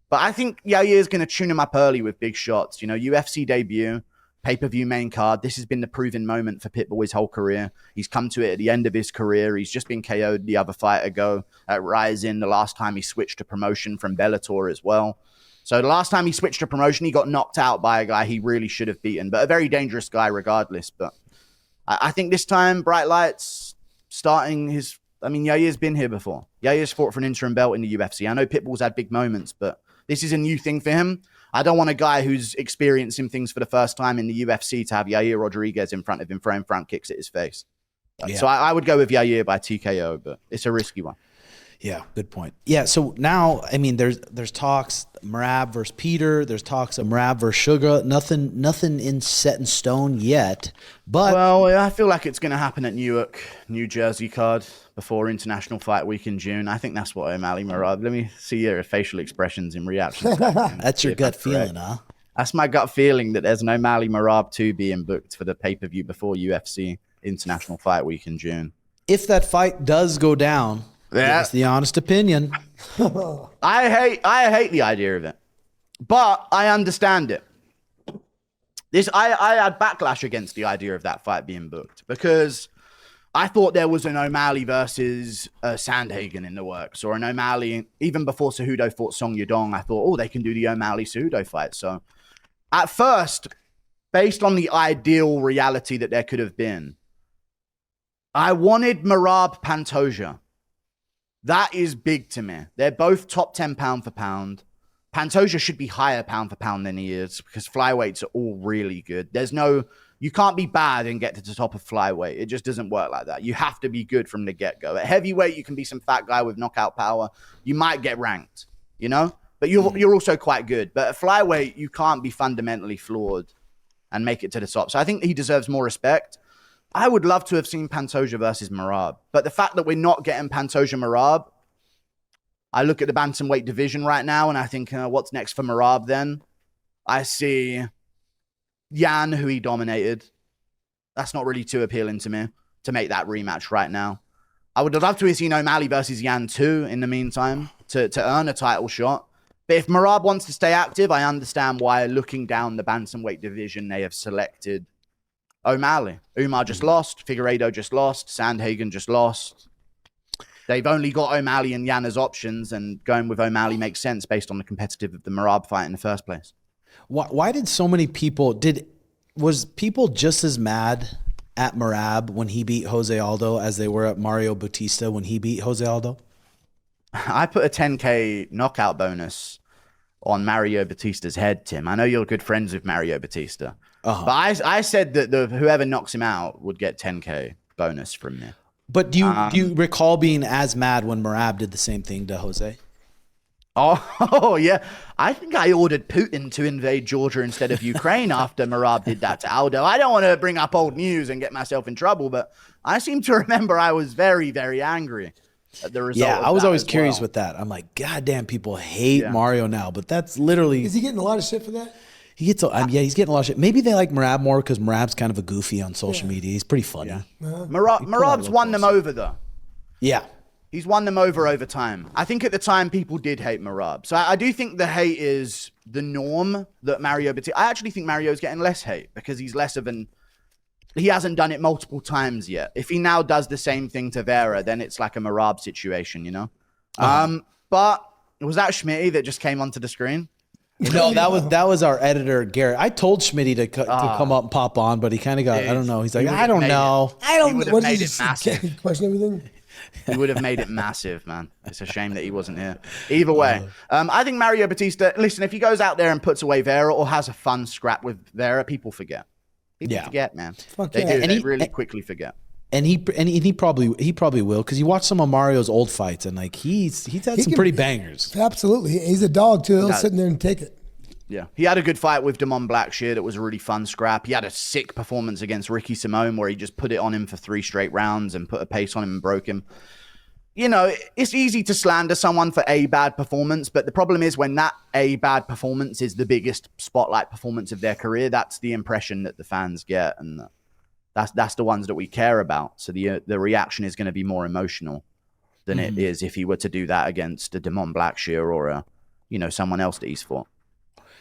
But I think Yair is going to tune him up early with big shots. You know, UFC debut, pay-per-view main card. This has been the proven moment for Pitbull his whole career. He's come to it at the end of his career. He's just been KO'd the other fight ago at Rising. The last time he switched to promotion from Bellator as well. So the last time he switched to promotion, he got knocked out by a guy he really should have beaten, but a very dangerous guy regardless. But I think this time, Bright Lights starting his... I mean, Yair's been here before. Yair's fought for an interim belt in the UFC. I know Pitbull's had big moments, but this is a new thing for him. I don't want a guy who's experiencing things for the first time in the UFC to have Yair Rodríguez in front of him throwing front kicks at his face. Yeah. So I would go with Yair by TKO, but it's a risky one. Yeah, good point. Yeah, so now, I mean, there's talks Merab versus Peter. There's talks of Merab versus Suga. Nothing in set in stone yet. But well, I feel like it's going to happen at Newark, New Jersey card before International Fight Week in June. I think that's what O'Malley Merab. Let me see your facial expressions in reaction. That's your gut feeling, huh? That's my gut feeling that there's an O'Malley Merab 2 being booked for the pay-per-view before UFC International Fight Week in June. If that fight does go down, that's the honest opinion. I hate the idea of it, but I understand it. I had backlash against the idea of that fight being booked because I thought there was an O'Malley versus Sandhagen in the works, or an O'Malley even before Cejudo fought Song Yadong. I thought, oh, they can do the O'Malley Cejudo fight. So at first, based on the ideal reality that there could have been, I wanted Merab Pantoja. That is big to me. They're both top 10 pound for pound. Pantoja should be higher pound for pound than he is because flyweights are all really good. You can't be bad and get to the top of flyweight. It just doesn't work like that. You have to be good from the get-go. At heavyweight, you can be some fat guy with knockout power. You might get ranked, you know? But you're also quite good. But at flyweight, you can't be fundamentally flawed and make it to the top. So I think he deserves more respect. I would love to have seen Pantoja versus Merab. But the fact that we're not getting Pantoja Merab, I look at the bantamweight division right now and I think, what's next for Merab then? I see Yan, who he dominated. That's not really too appealing to me to make that rematch right now. I would have loved to have seen O'Malley versus Yan too in the meantime to earn a title shot. But if Merab wants to stay active, I understand why looking down the bantamweight division, they have selected O'Malley. Umar just lost. Figueiredo just lost. Sandhagen just lost. They've only got O'Malley and Yan as options, and going with O'Malley makes sense based on the competitive of the Merab fight in the first place. Why did so many people... Was people just as mad at Merab when he beat Jose Aldo as they were at Mario Bautista when he beat Jose Aldo? I put a 10K knockout bonus on Mario Bautista's head, Tim. I know you're good friends with Mario Bautista. But I said that whoever knocks him out would get 10K bonus from me. But do you recall being as mad when Merab did the same thing to Jose? Oh, yeah. I think I ordered Putin to invade Georgia instead of Ukraine after Merab did that to Aldo. I don't want to bring up old news and get myself in trouble, but I seem to remember I was very, very angry at the result. Yeah, I was always curious with that. I'm like, God damn, people hate Mario now, but that's literally... Is he getting a lot of shit for that? He's getting a lot of shit. Maybe they like Merab more because Merab's kind of a goofy on social media. He's pretty funny. Yeah. Merab's won them over, though. Yeah. He's won them over time. I think at the time, people did hate Merab. So I do think the hate is the norm that Mario... I actually think Mario's getting less hate because he's less of an... He hasn't done it multiple times yet. If he now does the same thing to VIIA, then it's like a Merab situation, you know? But was that Schmitty that just came onto the screen? No, that was our editor, Garrett. I told Schmitty to come up and pop on, but he kind of got, I don't know. He's like, I don't know. What did you question everything? He would have made it massive, man. It's a shame that he wasn't here. Either way, I think Mario Bautista, listen, if he goes out there and puts away VIIA or has a fun scrap with VIIA, people forget. People forget, man. They do. They really quickly forget. And he probably will, because you watch some of Mario's old fights and like he's had some pretty bangers. Absolutely, he's a dog too. He'll sit in there and take it. Yeah, he had a good fight with Damon Blackshear. That was a really fun scrap. He had a sick performance against Ricky Simone where he just put it on him for 3 straight rounds and put a pace on him and broke him. You know, it's easy to slander someone for a bad performance, but the problem is when that a bad performance is the biggest spotlight performance of their career, that's the impression that the fans get, and that's the ones that we care about. So the reaction is going to be more emotional than it is if he were to do that against a Damon Blackshear or someone else that he's fought.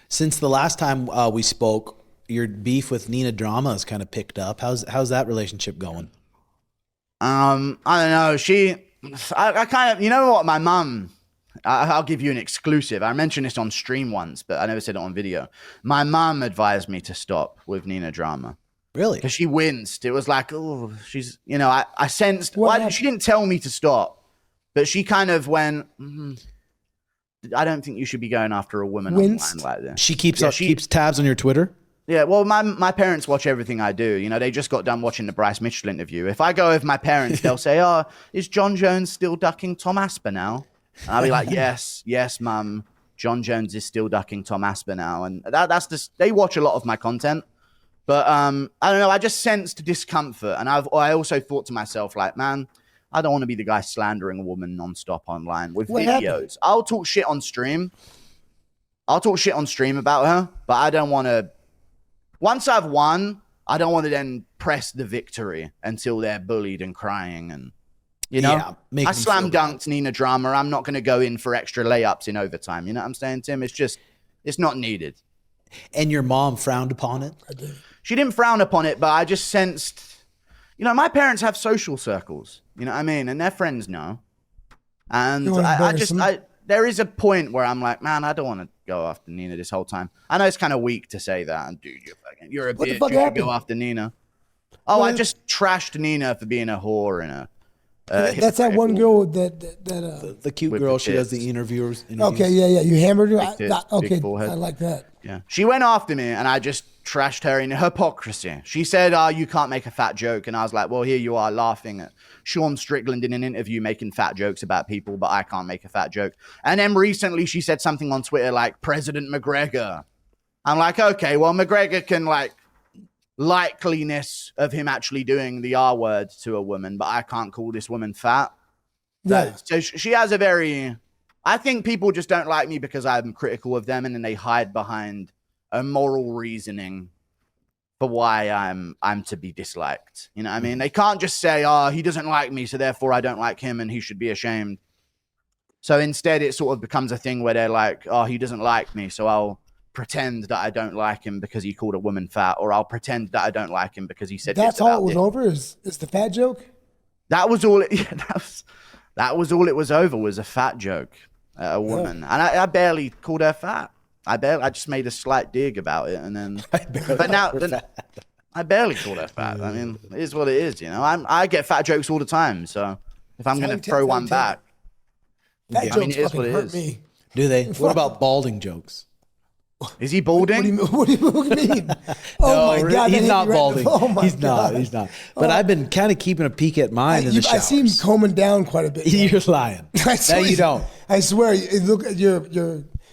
Since the last time we spoke, your beef with Nina Drama has kind of picked up. How's that relationship going? I don't know. I kind of, you know what, my mum, I'll give you an exclusive. I mentioned this on stream once, but I never said it on video. My mum advised me to stop with Nina Drama. Really? Because she winced. It was like, oh, she's, I sensed, she didn't tell me to stop, but she kind of went, I don't think you should be going after a woman online like this. She keeps tabs on your Twitter? Yeah, well, my parents watch everything I do. They just got done watching the Bryce Mitchell interview. If I go with my parents, they'll say, oh, is John Jones still ducking Tom Aspinall? And I'll be like, yes, Mum. John Jones is still ducking Tom Aspinall. And that's just, they watch a lot of my content. But I don't know, I just sensed discomfort. And I also thought to myself, like, man, I don't want to be the guy slandering a woman nonstop online with videos. Happened? I'll talk shit on stream. About her, but I don't want to. Once I've won, I don't want to then press the victory until they're bullied and crying. And, I slam dunked Nina Drama. I'm not going to go in for extra layups in overtime. You know what I'm saying, Tim? It's not needed. And your mom frowned upon it? I did. She didn't frown upon it, but I just sensed, my parents have social circles, you know what I mean? And their friends know. And there is a point where I'm like, man, I don't want to go after Nina this whole time. I know it's kind of weak to say that. And dude, you're a bitch. You should go after Nina. Oh, I just trashed Nina for being a whore and a. That's that one girl that the cute girl. She does the interviews. Okay, yeah. You hammered her. Big forehead. I like that. Yeah, she went after me, and I just trashed her in hypocrisy. She said, you can't make a fat joke. And I was like, well, here you are laughing at Sean Strickland in an interview making fat jokes about people, but I can't make a fat joke. And then recently she said something on Twitter like, President McGregor. I'm like, okay, well, McGregor can likeliness of him actually doing the R word to a woman, but I can't call this woman fat. Yeah. So she has I think people just don't like me because I'm critical of them, and then they hide behind a moral reasoning for why I'm to be disliked. You know what I mean? They can't just say, oh, he doesn't like me, so therefore I don't like him and he should be ashamed. So instead it sort of becomes a thing where they're like, oh, he doesn't like me, so I'll pretend that I don't like him because he called a woman fat, or I'll pretend that I don't like him because he said that's all it was over is the fat joke? That was all that was all it was over, was a fat joke at a woman. And I barely called her fat. I just made a slight dig about it, and then I barely called her fat. I mean, it is what it is, I get fat jokes all the time, so if I'm going to throw one back, it is what it is. Me. Do they? What about balding jokes? Is he balding? What do you mean? Oh no, my God! He's not balding. Oh my he's God. not. He's not. But I've been kind of keeping a peek at mine in the showers. I see him combing down quite a bit. You're lying. No, you don't. I swear.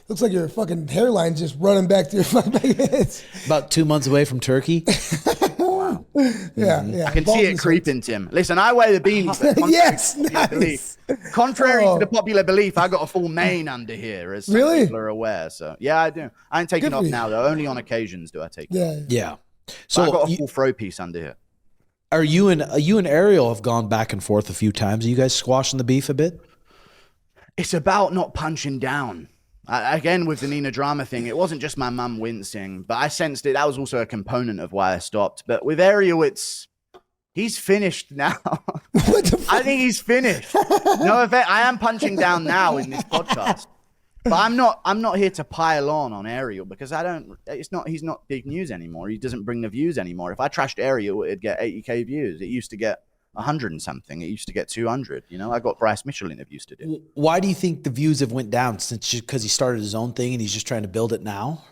Looks like your fucking hairline just running back to your fucking head. About 2 months away from Turkey. Yeah. I can see it creeping, Tim. Listen, I wear the beanie. Yes, nice. Contrary to the popular belief, I got a full mane under here, as some people are aware. So yeah, I do. I ain't taking off now though. Only on occasions do I take it. Yeah. So I got a full throw piece under here. Are you and Ariel have gone back and forth a few times? Are you guys squashing the beef a bit? It's about not punching down. Again, with the Nina Drama thing, it wasn't just my mum wincing, but I sensed it. That was also a component of why I stopped. But with Ariel, he's finished now. What the fuck? I think he's finished. No offense, I am punching down now in this podcast, but I'm not here to pile on Ariel because he's not big news anymore. He doesn't bring the views anymore. If I trashed Ariel, it'd get 80K views. It used to get 100 and something. It used to get 200. You know, I got Bryce Mitchell interviews to do. Why do you think the views have went down? Since because he started his own thing and he's just trying to build it now?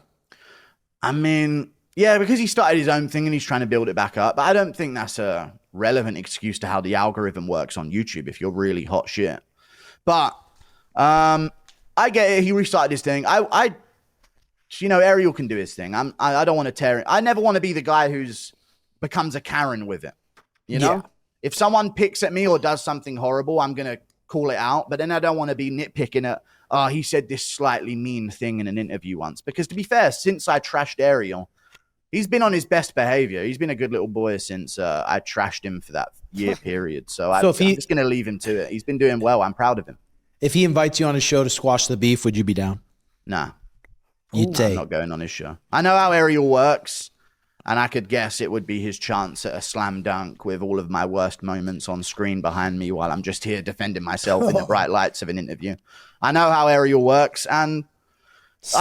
I mean, yeah, because he started his own thing and he's trying to build it back up. But I don't think that's a relevant excuse to how the algorithm works on YouTube if you're really hot shit. But I get it. He restarted his thing. You know, Ariel can do his thing. I don't want to tear it. I never want to be the guy who's becomes a Karen with it. You know, if someone picks at me or does something horrible, I'm going to call it out. But then I don't want to be nitpicking at, oh, he said this slightly mean thing in an interview once. Because to be fair, since I trashed Ariel, he's been on his best behavior. He's been a good little boy since I trashed him for that year period. So I'm just going to leave him to it. He's been doing well. I'm proud of him. If he invites you on his show to squash the beef, would you be down? Nah. You'd say. I'm not going on his show. I know how Ariel works, and I could guess it would be his chance at a slam dunk with all of my worst moments on screen behind me while I'm just here defending myself in the bright lights of an interview. I know how Ariel works, and because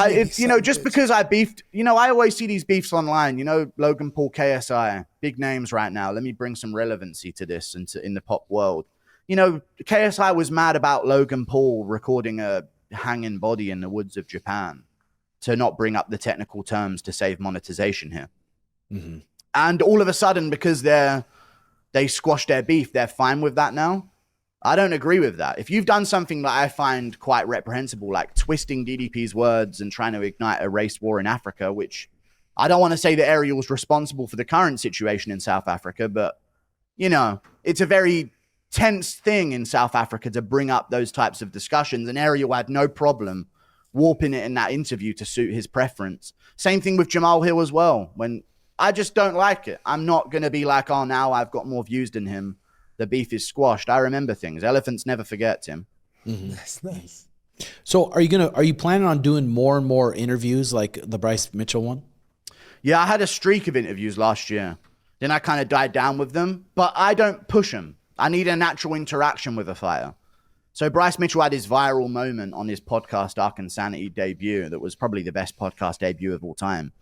I beefed, I always see these beefs online, Logan Paul, KSI, big names right now. Let me bring some relevancy to this in the pop world. KSI was mad about Logan Paul recording a hanging body in the woods of Japan to not bring up the technical terms to save monetization here. Mm-hmm. And all of a sudden, because they squashed their beef, they're fine with that now. I don't agree with that. If you've done something that I find quite reprehensible, like twisting DDP's words and trying to ignite a race war in Africa, which I don't want to say that Ariel's responsible for the current situation in South Africa, but, it's a very tense thing in South Africa to bring up those types of discussions. And Ariel had no problem warping it in that interview to suit his preference. Same thing with Jamal Hill as well. When I just don't like it. I'm not going to be like, oh, now I've got more views than him. The beef is squashed. I remember things. Elephants never forget, Tim. Mm-hmm. That's nice. So are you planning on doing more and more interviews like the Bryce Mitchell one? Yeah, I had a streak of interviews last year. Then I kind of died down with them, but I don't push them. I need a natural interaction with a fighter. So Bryce Mitchell had his viral moment on his podcast Ark Insanity debut that was probably the best podcast debut of all time.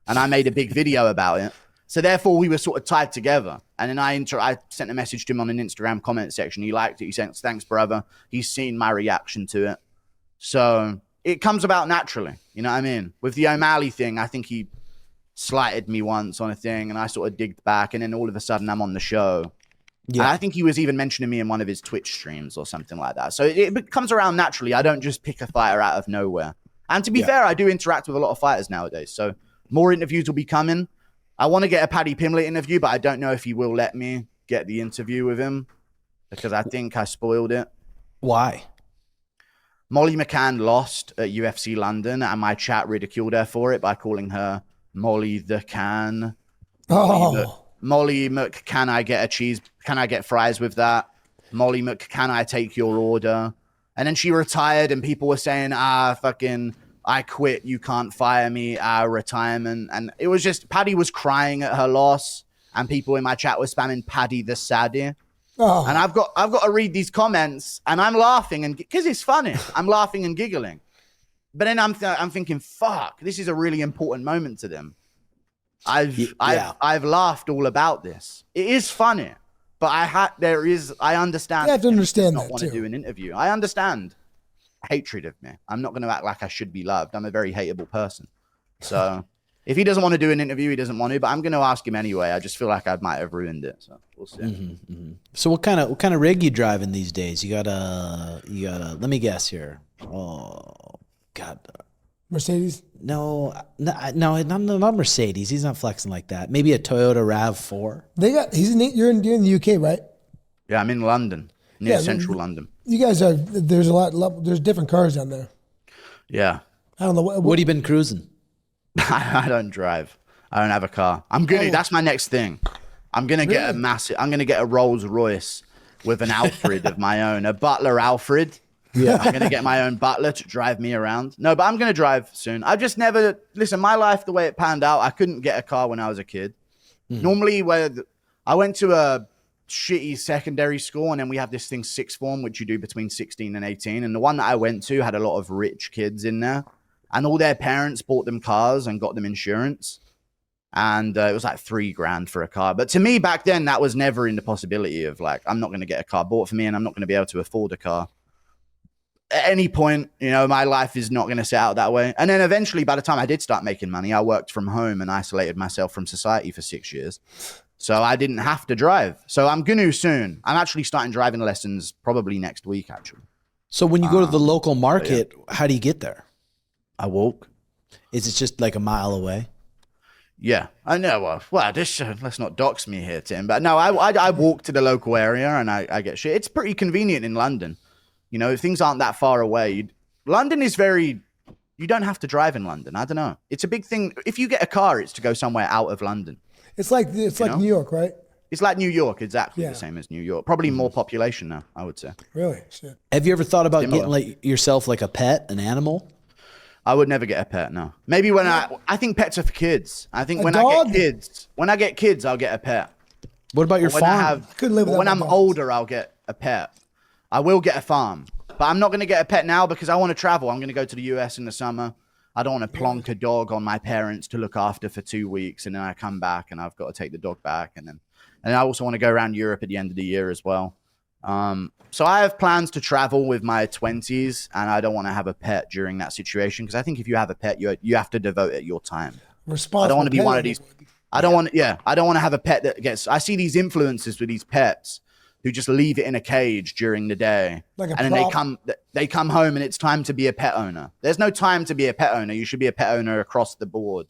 And I made a big video about it. So therefore, we were sort of tied together. And then I sent a message to him on an Instagram comment section. He liked it. He said, thanks, brother. He's seen my reaction to it. So it comes about naturally. You know what I mean? With the O'Malley thing, I think he slighted me once on a thing. And I sort of digged back. And then all of a sudden, I'm on the show. Yeah. And I think he was even mentioning me in one of his Twitch streams or something like that. So it comes around naturally. I don't just pick a fighter out of nowhere. And to be fair, I do interact with a lot of fighters nowadays. So more interviews will be coming. I want to get a Paddy Pimblett interview, but I don't know if he will let me get the interview with him because I think I spoiled it. Why? Molly McCann lost at UFC London, and my chat ridiculed her for it by calling her Molly the Can. Molly Mc, can I get a cheese? Can I get fries with that? Molly Mc, can I take your order? And then she retired, and people were saying, I quit. You can't fire me. Retirement. And it was just, Paddy was crying at her loss, and people in my chat were spamming Paddy the Sadie. Oh. And I've got to read these comments, and I'm laughing, and because it's funny, I'm laughing and giggling. But then I'm thinking, fuck, this is a really important moment to them. I've laughed all about this. It is funny, but I understand. You have to understand not want to do an interview. I understand hatred of me. I'm not going to act like I should be loved. I'm a very hateable person. So if he doesn't want to do an interview, he doesn't want to. But I'm going to ask him anyway. I just feel like I might have ruined it. So we'll see. Mm-hmm, mm-hmm. So what kind of rig you driving these days? You got a. Let me guess here. Oh God. Mercedes? No, not Mercedes. He's not flexing like that. Maybe a Toyota RAV4. You're in the UK, right? Yeah, I'm in London, near central London. You guys are. There's different cars down there. Yeah. I don't know what have you been cruising? I don't drive. I don't have a car. That's my next thing. I'm gonna get I'm gonna get a Rolls Royce with an Alfred of my own, a Butler Alfred. Yeah, I'm going to get my own butler to drive me around. No, but I'm going to drive soon. I've just never... Listen, my life, the way it panned out, I couldn't get a car when I was a kid. Mm-hmm. Normally, I went to a shitty secondary school, and then we have this thing, sixth form, which you do between 16 and 18. And the one that I went to had a lot of rich kids in there. And all their parents bought them cars and got them insurance. And it was like $3,000 for a car. But to me back then, that was never in the possibility of like, I'm not going to get a car bought for me and I'm not going to be able to afford a car. At any point, you know, my life is not going to set out that way. And then eventually, by the time I did start making money, I worked from home and isolated myself from society for 6 years. So I didn't have to drive. So I'm going to soon. I'm actually starting driving lessons probably next week, actually. So when you go to the local market, how do you get there? I walk. Is it just like a mile away? Yeah, I know. Well, this let's not dox me here, Tim. But no, I walk to the local area and I get shit. It's pretty convenient in London. You know, if things aren't that far away, London is very. You don't have to drive in London. I don't know. It's a big thing. If you get a car, it's to go somewhere out of London. It's like New York, right? It's like New York, exactly the same as New York. Probably more population now, I would say. Really? Shit. Have you ever thought about getting like yourself like a pet, an animal? I would never get a pet, no. Maybe when I think pets are for kids. I think when I get kids, I'll get a pet. What about your farm? When I'm older, I'll get a pet. I will get a farm, but I'm not going to get a pet now because I want to travel. I'm going to go to the US in the summer. I don't want to plonk a dog on my parents to look after for 2 weeks. And then I come back and I've got to take the dog back. And I also want to go around Europe at the end of the year as well. So I have plans to travel with my 20s and I don't want to have a pet during that situation. Because I think if you have a pet, you have to devote it your time. Responsible. I don't want to be one of these. I don't want to have a pet that gets, I see these influencers with these pets who just leave it in a cage during the day. And then they come home and it's time to be a pet owner. There's no time to be a pet owner. You should be a pet owner across the board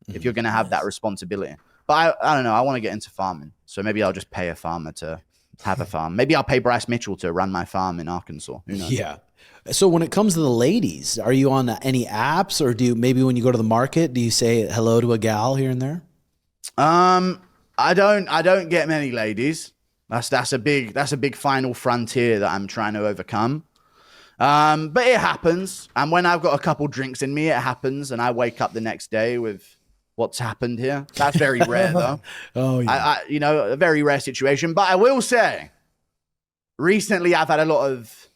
if you're going to have that responsibility. But I don't know. I want to get into farming. So maybe I'll just pay a farmer to have a farm. Maybe I'll pay Bryce Mitchell to run my farm in Arkansas. Who knows? Yeah. So when it comes to the ladies, are you on any apps or maybe when you go to the market, do you say hello to a gal here and there? I don't get many ladies. That's a big final frontier that I'm trying to overcome. But it happens. And when I've got a couple drinks in me, it happens. And I wake up the next day with what's happened here. That's very rare though. Oh yeah. A very rare situation. But I will say, recently I've had a lot of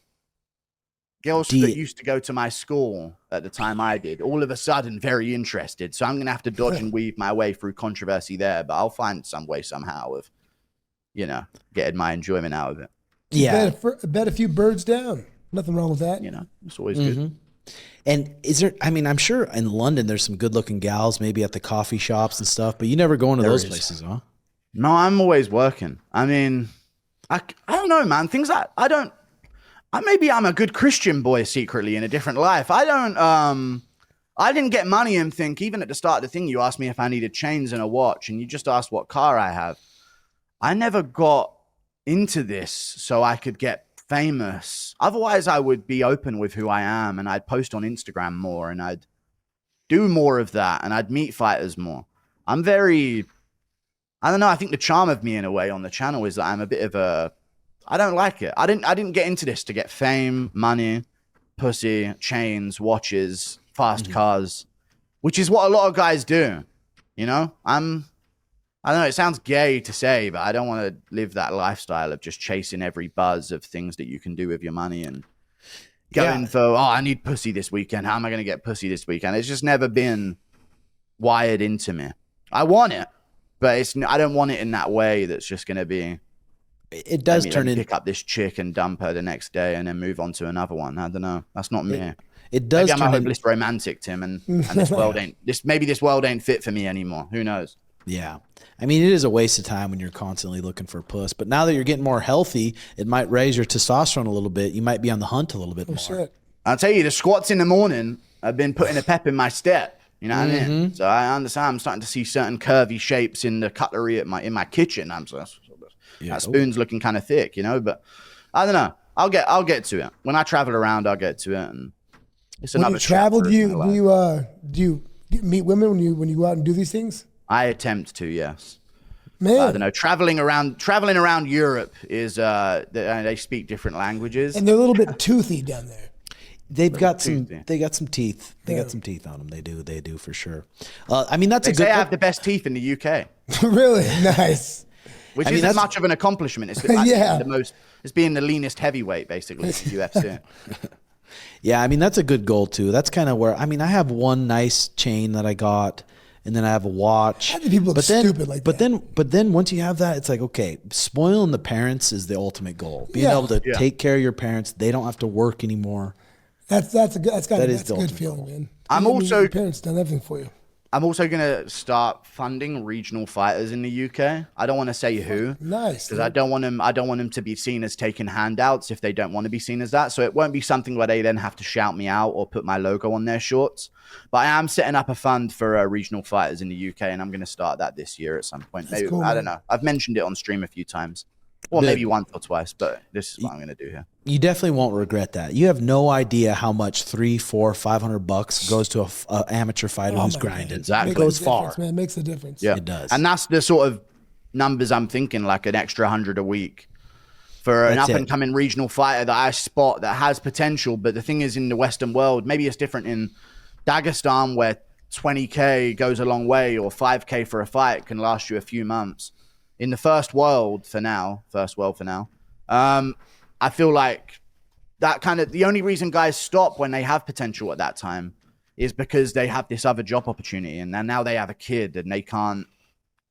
girls that used to go to my school at the time I did, all of a sudden very interested. So I'm going to have to dodge and weave my way through controversy there. But I'll find some way somehow of, getting my enjoyment out of it. Yeah. Bet a few birds down. Nothing wrong with that. It's always good. And I'm sure in London there's some good looking gals maybe at the coffee shops and stuff, but you never go into those places, huh? No, I'm always working. I mean, I don't know, man. Things that maybe I'm a good Christian boy secretly in a different life. I didn't get money and think, even at the start of the thing, you asked me if I needed chains and a watch and you just asked what car I have. I never got into this so I could get famous. Otherwise, I would be open with who I am and I'd post on Instagram more and I'd do more of that and I'd meet fighters more. I don't know. I think the charm of me in a way on the channel is that I'm a bit of I don't like it. I didn't get into this to get fame, money, pussy, chains, watches, fast cars, which is what a lot of guys do. I don't know, it sounds gay to say, but I don't want to live that lifestyle of just chasing every buzz of things that you can do with your money and going for, I need pussy this weekend. How am I going to get pussy this weekend? It's just never been wired into me. I want it, but I don't want it in that way that's just going to be. It does turn into pick up this chick and dump her the next day and then move on to another one. I don't know. That's not me. It does. Maybe I'm a hopeless romantic, Tim, and this world ain't fit for me anymore. Who knows? Yeah. I mean, it is a waste of time when you're constantly looking for a puss. But now that you're getting more healthy, it might raise your testosterone a little bit. You might be on the hunt a little bit more. Shit. I'll tell you, the squats in the morning have been putting a pep in my step. You know what I mean? So I understand. I'm starting to see certain curvy shapes in the cutlery in my kitchen. That spoon's looking kind of thick, But I don't know. I'll get to it. When I travel around, I'll get to it. And it's another. When you travel, do you meet women when you go out and do these things? I attempt to, yes. Man. I don't know. Traveling around Europe is they speak different languages, and they're a little bit toothy down there. They got some teeth. They got some teeth on them. They do for sure. I mean, that's they have the best teeth in the UK. Really nice. Which isn't much of an accomplishment. It's it's being the leanest heavyweight basically in the UFC. Yeah, I mean that's a good goal too. That's kind of where I have one nice chain that I got. and then I have a watch. How do people look stupid like that? But then once you have that, it's like, okay, spoiling the parents is the ultimate goal. Being able to take care of your parents, they don't have to work anymore. That's a good feeling, man. Your parents done everything for you. I'm also gonna start funding regional fighters in the UK. I don't want to say who, nice, because I don't want them to be seen as taking handouts if they don't want to be seen as that. So it won't be something where they then have to shout me out or put my logo on their shorts. But I am setting up a fund for regional fighters in the UK, and I'm gonna start that this year at some point. Maybe, cool, I don't know. I've mentioned it on stream a few times. Well, maybe once or twice, but this is what I'm going to do here. You definitely won't regret that. You have no idea how much $300, $400, $500 goes to an amateur fighter who's grinding. Exactly. It goes far. Man, it makes a difference. Yeah, it does. And that's the sort of numbers I'm thinking, like an extra 100 a week for an up-and-coming regional fighter that I spot that has potential. But the thing is, in the Western world, maybe it's different in Dagestan, where 20K goes a long way, or 5K for a fight can last you a few months. In the first world for now, I feel like that kind of, the only reason guys stop when they have potential at that time is because they have this other job opportunity, and then now they have a kid and they can't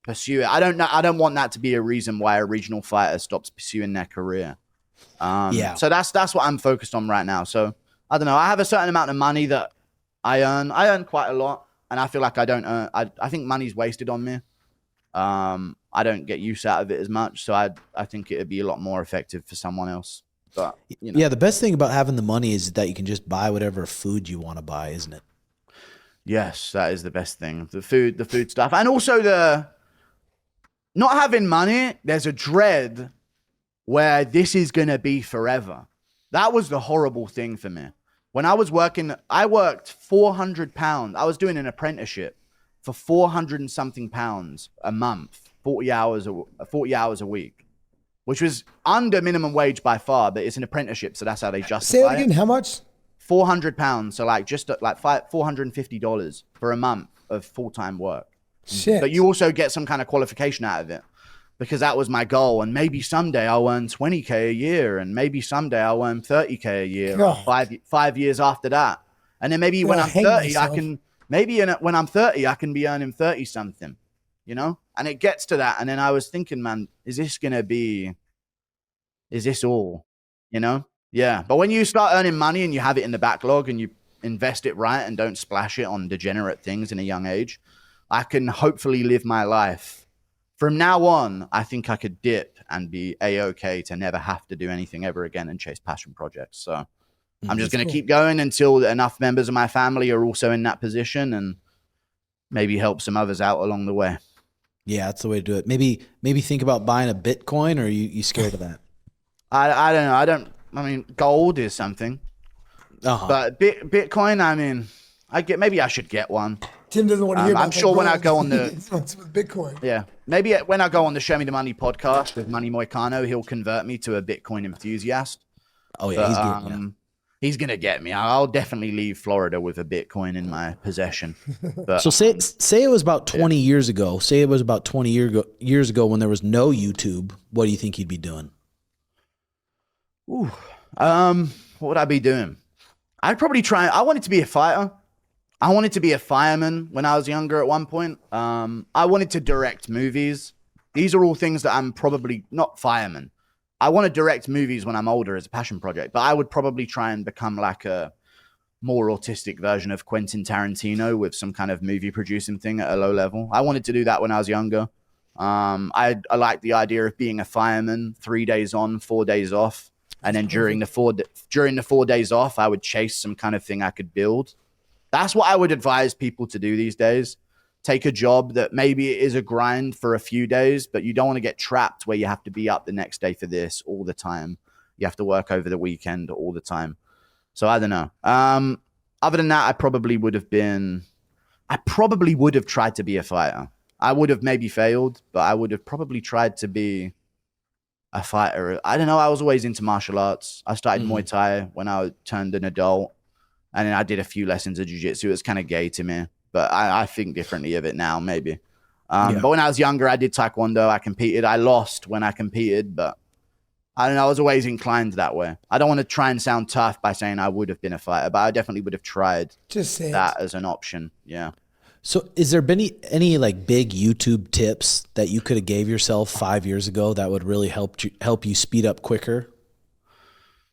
pursue it. I don't want that to be a reason why a regional fighter stops pursuing their career. So that's what I'm focused on right now. So I don't know. I have a certain amount of money that I earn. I earn quite a lot, and I feel like I don't earn. I think money's wasted on me. I don't get use out of it as much, so I think it would be a lot more effective for someone else. But you know. Yeah, the best thing about having the money is that you can just buy whatever food you want to buy, isn't it? Yes, that is the best thing. The food stuff, and also the not having money. There's a dread where this is gonna be forever. That was the horrible thing for me. When I was working, I worked 400 pounds. I was doing an apprenticeship for 400 and something pounds a month, 40 hours a week, which was under minimum wage by far, but it's an apprenticeship, so that's how they justify it. Say it again, how much? 400 pounds, so like just like $450 for a month of full-time work. Shit. But you also get some kind of qualification out of it, because that was my goal. And maybe someday I'll earn 20K a year, and maybe someday I'll earn 30K a year, or 5 years after that. And then maybe when I'm 30, I can... Maybe when I'm 30, I can be earning 30 something, you know? And it gets to that. And then I was thinking, man, is this all, you know? Yeah. But when you start earning money and you have it in the backlog and you invest it right and don't splash it on degenerate things in a young age, I can hopefully live my life. From now on, I think I could dip and be A-okay to never have to do anything ever again and chase passion projects. So I'm just going to keep going until enough members of my family are also in that position, and maybe help some others out along the way. Yeah, that's the way to do it. Maybe think about buying a Bitcoin, or are you scared of that? I don't know. I mean, gold is something. But Bitcoin, I mean, maybe I should get one. Tim doesn't want to hear about I'm sure when I go on the Bitcoin. Yeah. Maybe when I go on the Show Me the Money podcast with Money Moicano, he'll convert me to a Bitcoin enthusiast. Oh yeah, he's going to get me. I'll definitely leave Florida with a Bitcoin in my possession. But, so say it was about 20 years ago. Say it was about 20 years ago when there was no YouTube. What do you think you'd be doing? What would I be doing? I'd probably try. I wanted to be a fighter. I wanted to be a fireman when I was younger at one point. I wanted to direct movies. These are all things that I'm probably not fireman. I want to direct movies when I'm older as a passion project, but I would probably try and become like a more autistic version of Quentin Tarantino with some kind of movie producing thing at a low level. I wanted to do that when I was younger. I like the idea of being a fireman, 3 days on, 4 days off. And then during the 4 days off, I would chase some kind of thing I could build. That's what I would advise people to do these days. Take a job that maybe it is a grind for a few days, but you don't want to get trapped where you have to be up the next day for this all the time. You have to work over the weekend all the time. So I don't know. Other than that, I probably would have tried to be a fighter. I would have maybe failed, but I would have probably tried to be a fighter. I don't know. I was always into martial arts. I started Muay Thai when I turned an adult, and then I did a few lessons of jiu-jitsu. It was kind of gay to me. But I think differently of it now, maybe. But when I was younger, I did taekwondo. I competed. I lost when I competed, but I don't know. I was always inclined that way. I don't want to try and sound tough by saying I would have been a fighter, but I definitely would have tried that as an option. Yeah. So is there been any like big YouTube tips that you could have gave yourself 5 years ago that would really help you speed up quicker?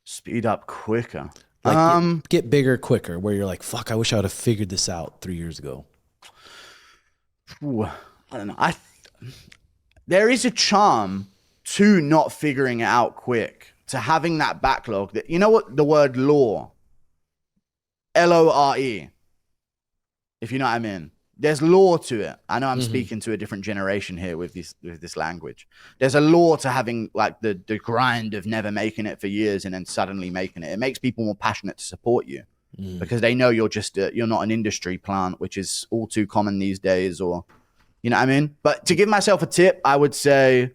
Speed up quicker. Like get bigger quicker, where you're like, fuck, I wish I would have figured this out 3 years ago. Ooh, I don't know. There is a charm to not figuring it out quick, to having that backlog. That, you know what the word lore, Lore, if you know what I mean. There's lore to it. I know I'm speaking to a different generation here with this language. There's a lore to having like the grind of never making it for years and then suddenly making it. It makes people more passionate to support you because they know you're just you're not an industry plant, which is all too common these days. Or, you know what I mean? But to give myself a tip, I would say,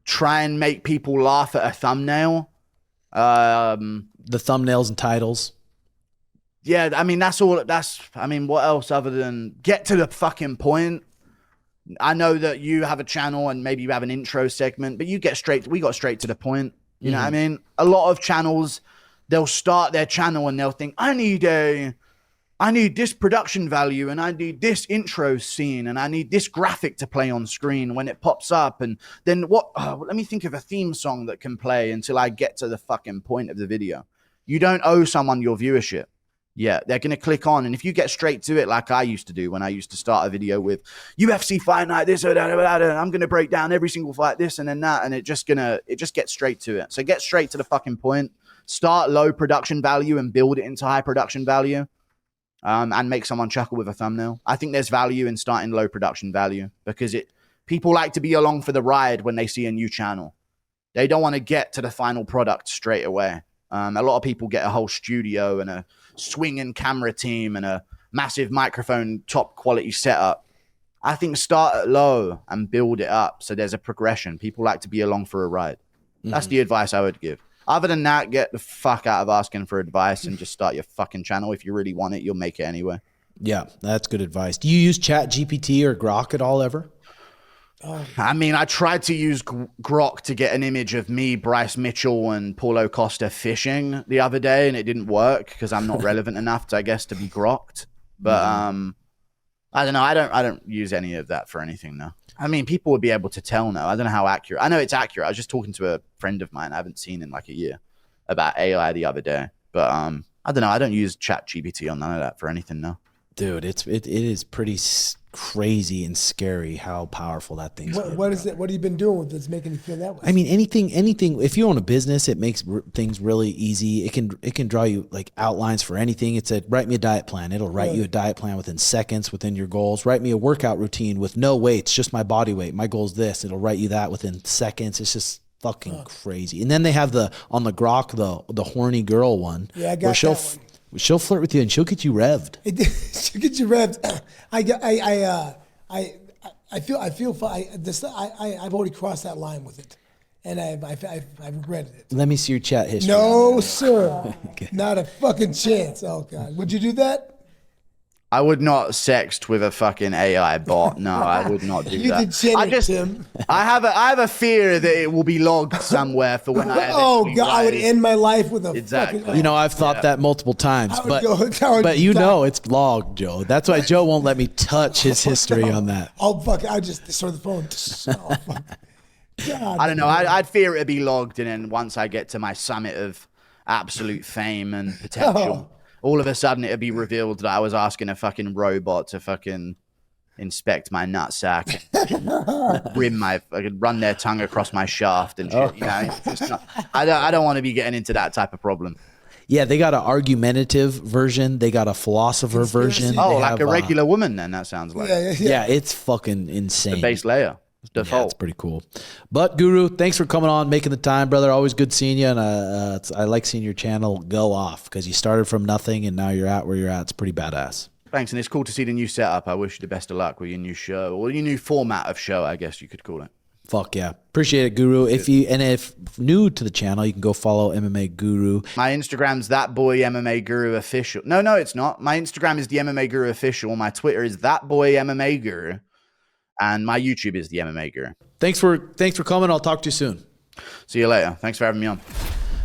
try and make people laugh at a thumbnail. The thumbnails and titles. Yeah, I mean, what else other than get to the fucking point? I know that you have a channel and maybe you have an intro segment, but we got straight to the point. You know what I mean? A lot of channels, they'll start their channel and they'll think, I need this production value and I need this intro scene and I need this graphic to play on screen when it pops up. And then let me think of a theme song that can play until I get to the fucking point of the video. You don't owe someone your viewership. Yeah, they're going to click on. And if you get straight to it, like I used to do when I used to start a video with UFC fight night, this or that, and I'm going to break down every single fight, this and then that. And it just gets straight to it. So get straight to the fucking point, start low production value and build it into high production value. And make someone chuckle with a thumbnail. I think there's value in starting low production value because people like to be along for the ride when they see a new channel. They don't want to get to the final product straight away. A lot of people get a whole studio and a swinging camera team and a massive microphone, top quality setup. I think start at low and build it up so there's a progression. People like to be along for a ride. That's the advice I would give. Other than that, get the fuck out of asking for advice and just start your fucking channel. If you really want it, you'll make it anyway. Yeah, that's good advice. Do you use ChatGPT or Grok at all ever? I mean, I tried to use Grok to get an image of me, Bryce Mitchell, and Paulo Costa fishing the other day, and it didn't work because I'm not relevant enough, I guess, to be grokked. But I don't know. I don't use any of that for anything now. I mean, people would be able to tell now. I don't know how accurate. I know it's accurate. I was just talking to a friend of mine I haven't seen in like a year about AI the other day. But I don't know. I don't use ChatGPT on none of that for anything now. Dude, it is pretty crazy and scary how powerful that thing's. What is it? What have you been doing with it that's making you feel that way? I mean, anything. If you own a business, it makes things really easy. It can draw you like outlines for anything. It said, write me a diet plan. It'll write you a diet plan within seconds within your goals. Write me a workout routine with no weights, just my body weight. My goal is this. It'll write you that within seconds. It's just fucking crazy. And then they have on the Grok the horny girl one. Yeah, I got that one. She'll flirt with you and she'll get you revved. She'll get you revved. I've already crossed that line with it, and I've regretted it. Let me see your chat history. No, sir, okay. Not a fucking chance. Oh God, would you do that? I would not sext with a fucking AI bot. No, I would not do that. Tim. I have a fear that it will be logged somewhere for when I. Oh God, I would end my life with a fucking. You know, I've thought that multiple times, but you know it's logged, Joe. That's why Joe won't let me touch his history on that. Oh fuck! I just destroy the phone. Oh, fuck. God, I don't know. I'd fear it'd be logged, and then once I get to my summit of absolute fame and potential. All of a sudden, it'd be revealed that I was asking a fucking robot to fucking inspect my nutsack, run their tongue across my shaft and shit. You know, I don't want to be getting into that type of problem. Yeah, they got an argumentative version. They got a philosopher version. Oh, like a regular woman then, that sounds like. Yeah, it's fucking insane. The base layer. Default. Yeah, it's pretty cool. But Guru, thanks for coming on, making the time, brother. Always good seeing you, and I like seeing your channel go off because you started from nothing and now you're at where you're at. It's pretty badass. Thanks, and it's cool to see the new setup. I wish you the best of luck with your new show, or your new format of show, I guess you could call it. Fuck yeah. Appreciate it, Guru. If new to the channel, you can go follow MMA Guru. My Instagram's that boy MMA Guru official. No, it's not. My Instagram is the MMA Guru official. My Twitter is that boy MMA Guru. And my YouTube is the MMA Guru. Thanks for coming. I'll talk to you soon. See you later. Thanks for having me on.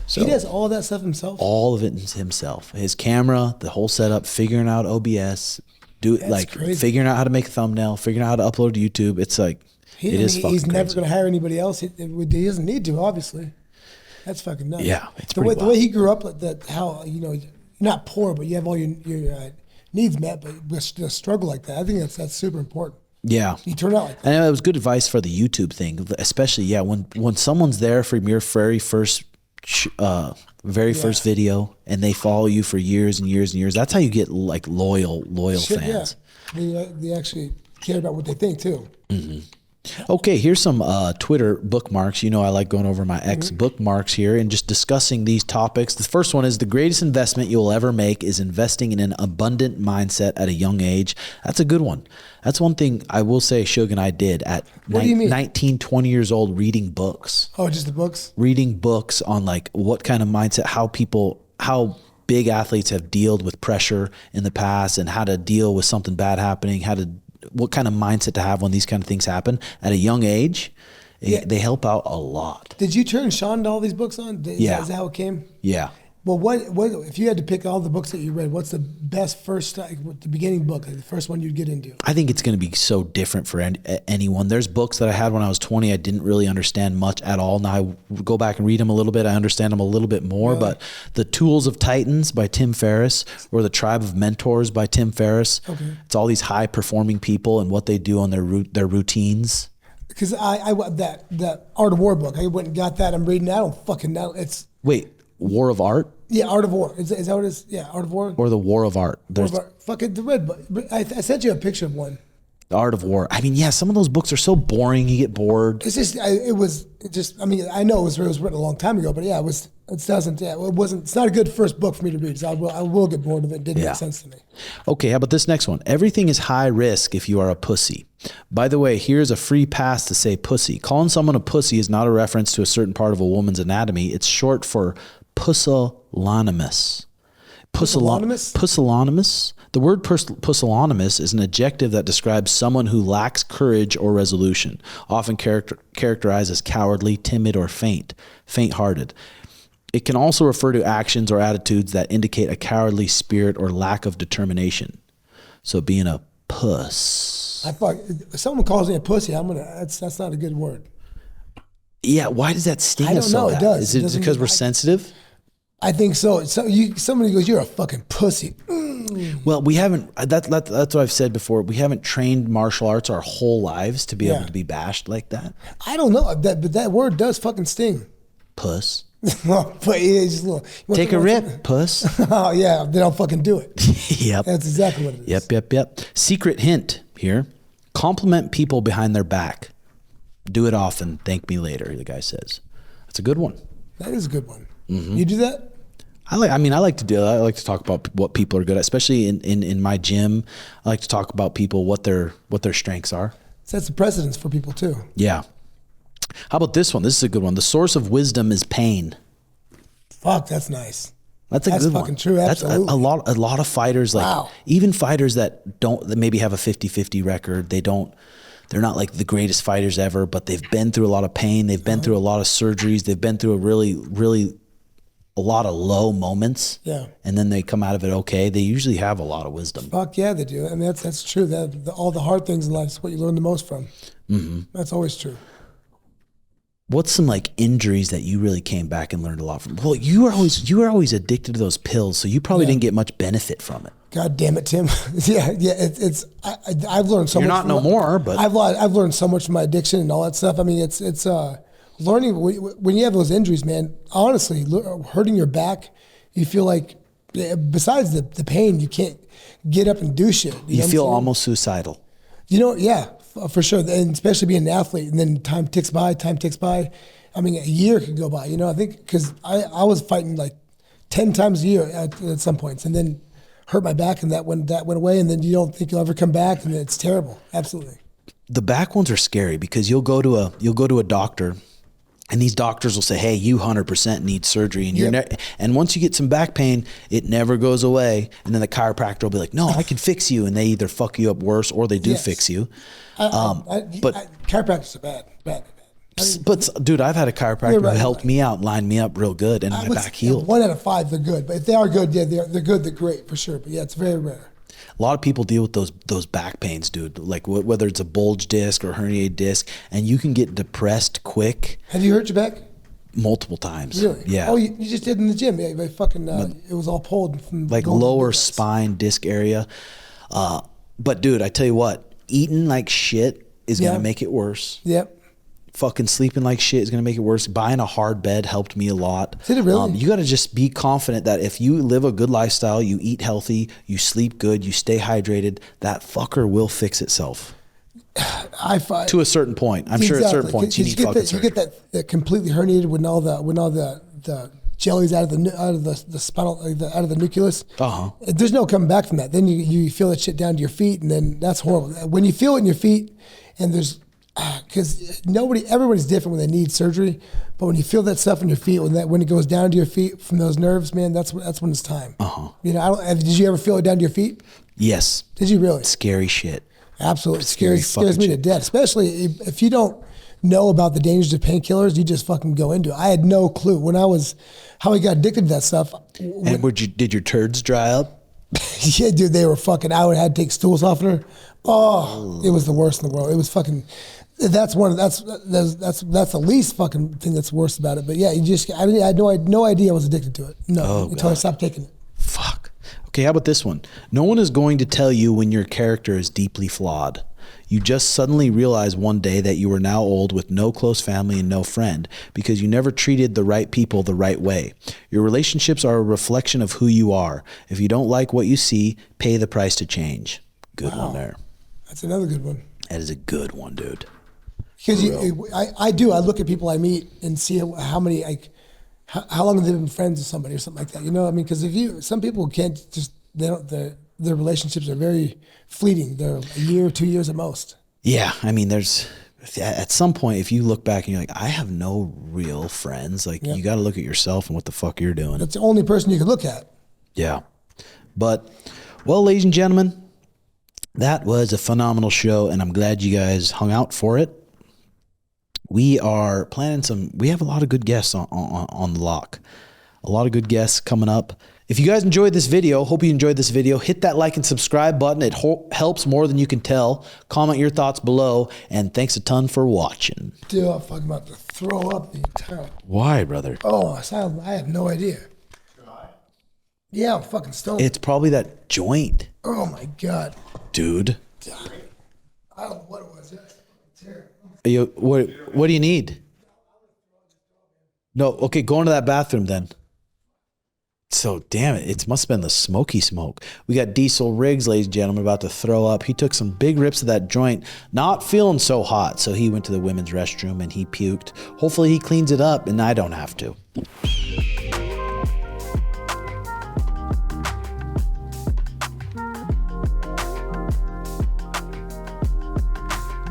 So he does all that stuff himself. all of it himself. His camera, the whole setup, figuring out OBS, Crazy. figuring out how to make a thumbnail, figuring out how to upload to YouTube. It's like He's never going to hire anybody else. He doesn't need to, obviously. That's fucking nuts. Yeah, it's the way he grew up, how you're not poor, but you have all your needs met, but with a struggle like that, I think that's super important. Yeah, he turned out like that. And it was good advice for the YouTube thing, especially when someone's there from your very first video and they follow you for years and years and years. That's how you get like loyal fans. Yeah, they actually care about what they think too. Mm-hmm. Okay, here's some Twitter bookmarks. You know I like going over my ex bookmarks here and just discussing these topics. The first one is the greatest investment you'll ever make is investing in an abundant mindset at a young age. That's a good one. That's one thing I will say Suga and I did at 19, 20 years old, reading books. Oh, just the books? Reading books on like what kind of mindset, how big athletes have dealt with pressure in the past and how to deal with something bad happening, what kind of mindset to have when these kind of things happen at a young age. They help out a lot. Did you turn Sean to all these books on? Is that how it came? Yeah. Well, what if you had to pick all the books that you read, what's the best first, the beginning book, the first one you'd get into? I think it's going to be so different for anyone. There's books that I had when I was 20 I didn't really understand much at all. Now I go back and read them a little bit. I understand them a little bit more. Really? But The Tools of Titans by Tim Ferriss or The Tribe of Mentors by Tim Ferriss. Okay. It's all these high-performing people and what they do on their routines. Because that Art of War book, I went and got that. I'm reading that. I don't fucking know. Wait, War of Art? Yeah, Art of War. Is that what it is? Yeah, Art of War. Or the War of Art. War of Art. Fucking the red book. I sent you a picture of one. The Art of War. I mean, yeah, some of those books are so boring. You get bored. It's just, I mean, I know it was written a long time ago, but yeah, it's not a good first book for me to read. So I will get bored of it. It didn't make sense to me. Okay, how about this next one? Everything is high risk if you are a pussy. By the way, here's a free pass to say pussy. Calling someone a pussy is not a reference to a certain part of a woman's anatomy. It's short for pusillanimous. Pusillanimous? The word pusillanimous is an adjective that describes someone who lacks courage or resolution, often characterized as cowardly, timid, or faint-hearted. It can also refer to actions or attitudes that indicate a cowardly spirit or lack of determination. So being a puss. If someone calls me a pussy, that's not a good word. Yeah, why does that sting us? I don't know. It does. Is it because we're sensitive? I think so. Somebody goes, "You're a fucking pussy." Well, we haven't. That's what I've said before. We haven't trained martial arts our whole lives to be able to be bashed like that. I don't know, but that word does fucking sting. Puss. But it's just take a rip, puss. Oh yeah, then I'll fucking do it. Yep. That's exactly what it is. Yep. Secret hint here: compliment people behind their back. Do it often. Thank me later. The guy says. That's a good one. That is a good one. Mm-hmm. You do that? I like to do that. I like to talk about what people are good at, especially in my gym. I like to talk about people, what their strengths are. Sets the precedence for people too. Yeah. How about this one? This is a good one. The source of wisdom is pain. Fuck, that's nice. That's a good one. That's fucking true. Absolutely. That's a lot of fighters, like even fighters that maybe have a 50-50 record. They're not like the greatest fighters ever, but they've been through a lot of pain. They've been through a lot of surgeries. They've been through a lot of low moments. Yeah. And then they come out of it okay. They usually have a lot of wisdom. Fuck yeah, they do. I mean, that's true. All the hard things in life is what you learn the most from. Mm-hmm. That's always true. What's some like injuries that you really came back and learned a lot from? Well, you were always addicted to those pills, so you probably didn't get much benefit from it. God damn it, Tim. Yeah. I've learned so much. You're not no more, but I've learned so much from my addiction and all that stuff. I mean, it's learning when you have those injuries, man. Honestly, hurting your back, you feel like besides the pain, you can't get up and do shit. You feel almost suicidal. Yeah, for sure, and especially being an athlete. And then time ticks by. I mean, a year could go by. I think because I was fighting like 10 times a year at some points, and then hurt my back, and that went away, and then you don't think you'll ever come back, and it's terrible. Absolutely. The back ones are scary because you'll go to a doctor. And these doctors will say, "Hey, you 100% need surgery," and and once you get some back pain, it never goes away. And then the chiropractor will be like, "No, I can fix you," and they either fuck you up worse or they do fix you. But chiropractors are bad. But dude, I've had a chiropractor right, who helped me out, lined me up real good, and my back healed. 1 out of 5, they're good. But if they are good, yeah, they're good. They're great for sure. But yeah, it's very rare. A lot of people deal with those back pains, dude. Like whether it's a bulge disc or herniated disc, and you can get depressed quick. Have you hurt your back? Multiple times. Really? Yeah. Oh, you just did in the gym. Yeah, they fucking. It was all pulled from like lower spine disc area. But dude, I tell you what, eating like shit is gonna make it worse. Yep. Fucking sleeping like shit is gonna make it worse. Buying a hard bed helped me a lot. Did it really? You got to just be confident that if you live a good lifestyle, you eat healthy, you sleep good, you stay hydrated, that fucker will fix itself. To a certain point. I'm sure at certain points you need fucking surgery. You get that completely herniated when all the jelly's out of the spinal, out of the nucleus. There's no coming back from that. Then you feel that shit down to your feet, and then that's horrible. When you feel it in your feet, and there's because everybody's different when they need surgery, but when you feel that stuff in your feet, when it goes down to your feet from those nerves, man, that's when it's time. You know, did you ever feel it down to your feet? Yes. Did you really? Scary shit. Absolutely. Scares me to death, especially if you don't know about the dangers of painkillers, you just fucking go into it. I had no clue how I got addicted to that stuff. And did your turds dry up? Yeah, dude, they were fucking, I had to take stool softener. Oh, it was the worst in the world. It was fucking, that's the least fucking thing that's worse about it. But yeah, I had no idea I was addicted to it. No, until I stopped taking it. Fuck. Okay, how about this one? No one is going to tell you when your character is deeply flawed. You just suddenly realize one day that you are now old with no close family and no friend because you never treated the right people the right way. Your relationships are a reflection of who you are. If you don't like what you see, pay the price to change. Good one there. That's another good one. That is a good one, dude. Because I look at people I meet and see how many, like, how long have they been friends with somebody or something like that? You know what I mean? Because some people can't just, their relationships are very fleeting. They're a year, 2 years at most. Yeah. I mean, at some point, if you look back and you're like, I have no real friends, like you got to look at yourself and what the fuck you're doing. That's the only person you can look at. Yeah. But, well, ladies and gentlemen, that was a phenomenal show, and I'm glad you guys hung out for it. We are planning we have a lot of good guests on the lock. A lot of good guests coming up. If you guys enjoyed this video, hope you enjoyed this video, hit that like and subscribe button. It helps more than you can tell. Comment your thoughts below, and thanks a ton for watching. Dude, I'm fucking about to throw up the entire... Why, brother? Oh, I have no idea. Yeah, I'm fucking stoned. It's probably that joint. Oh my God. Dude. I don't know what it was. It's terrible. What do you need? No, okay, go into that bathroom then. So, damn it, it must have been the smoky smoke. We got Diesel Riggs, ladies and gentlemen, about to throw up. He took some big rips of that joint, not feeling so hot, so he went to the women's restroom and he puked. Hopefully he cleans it up and I don't have to.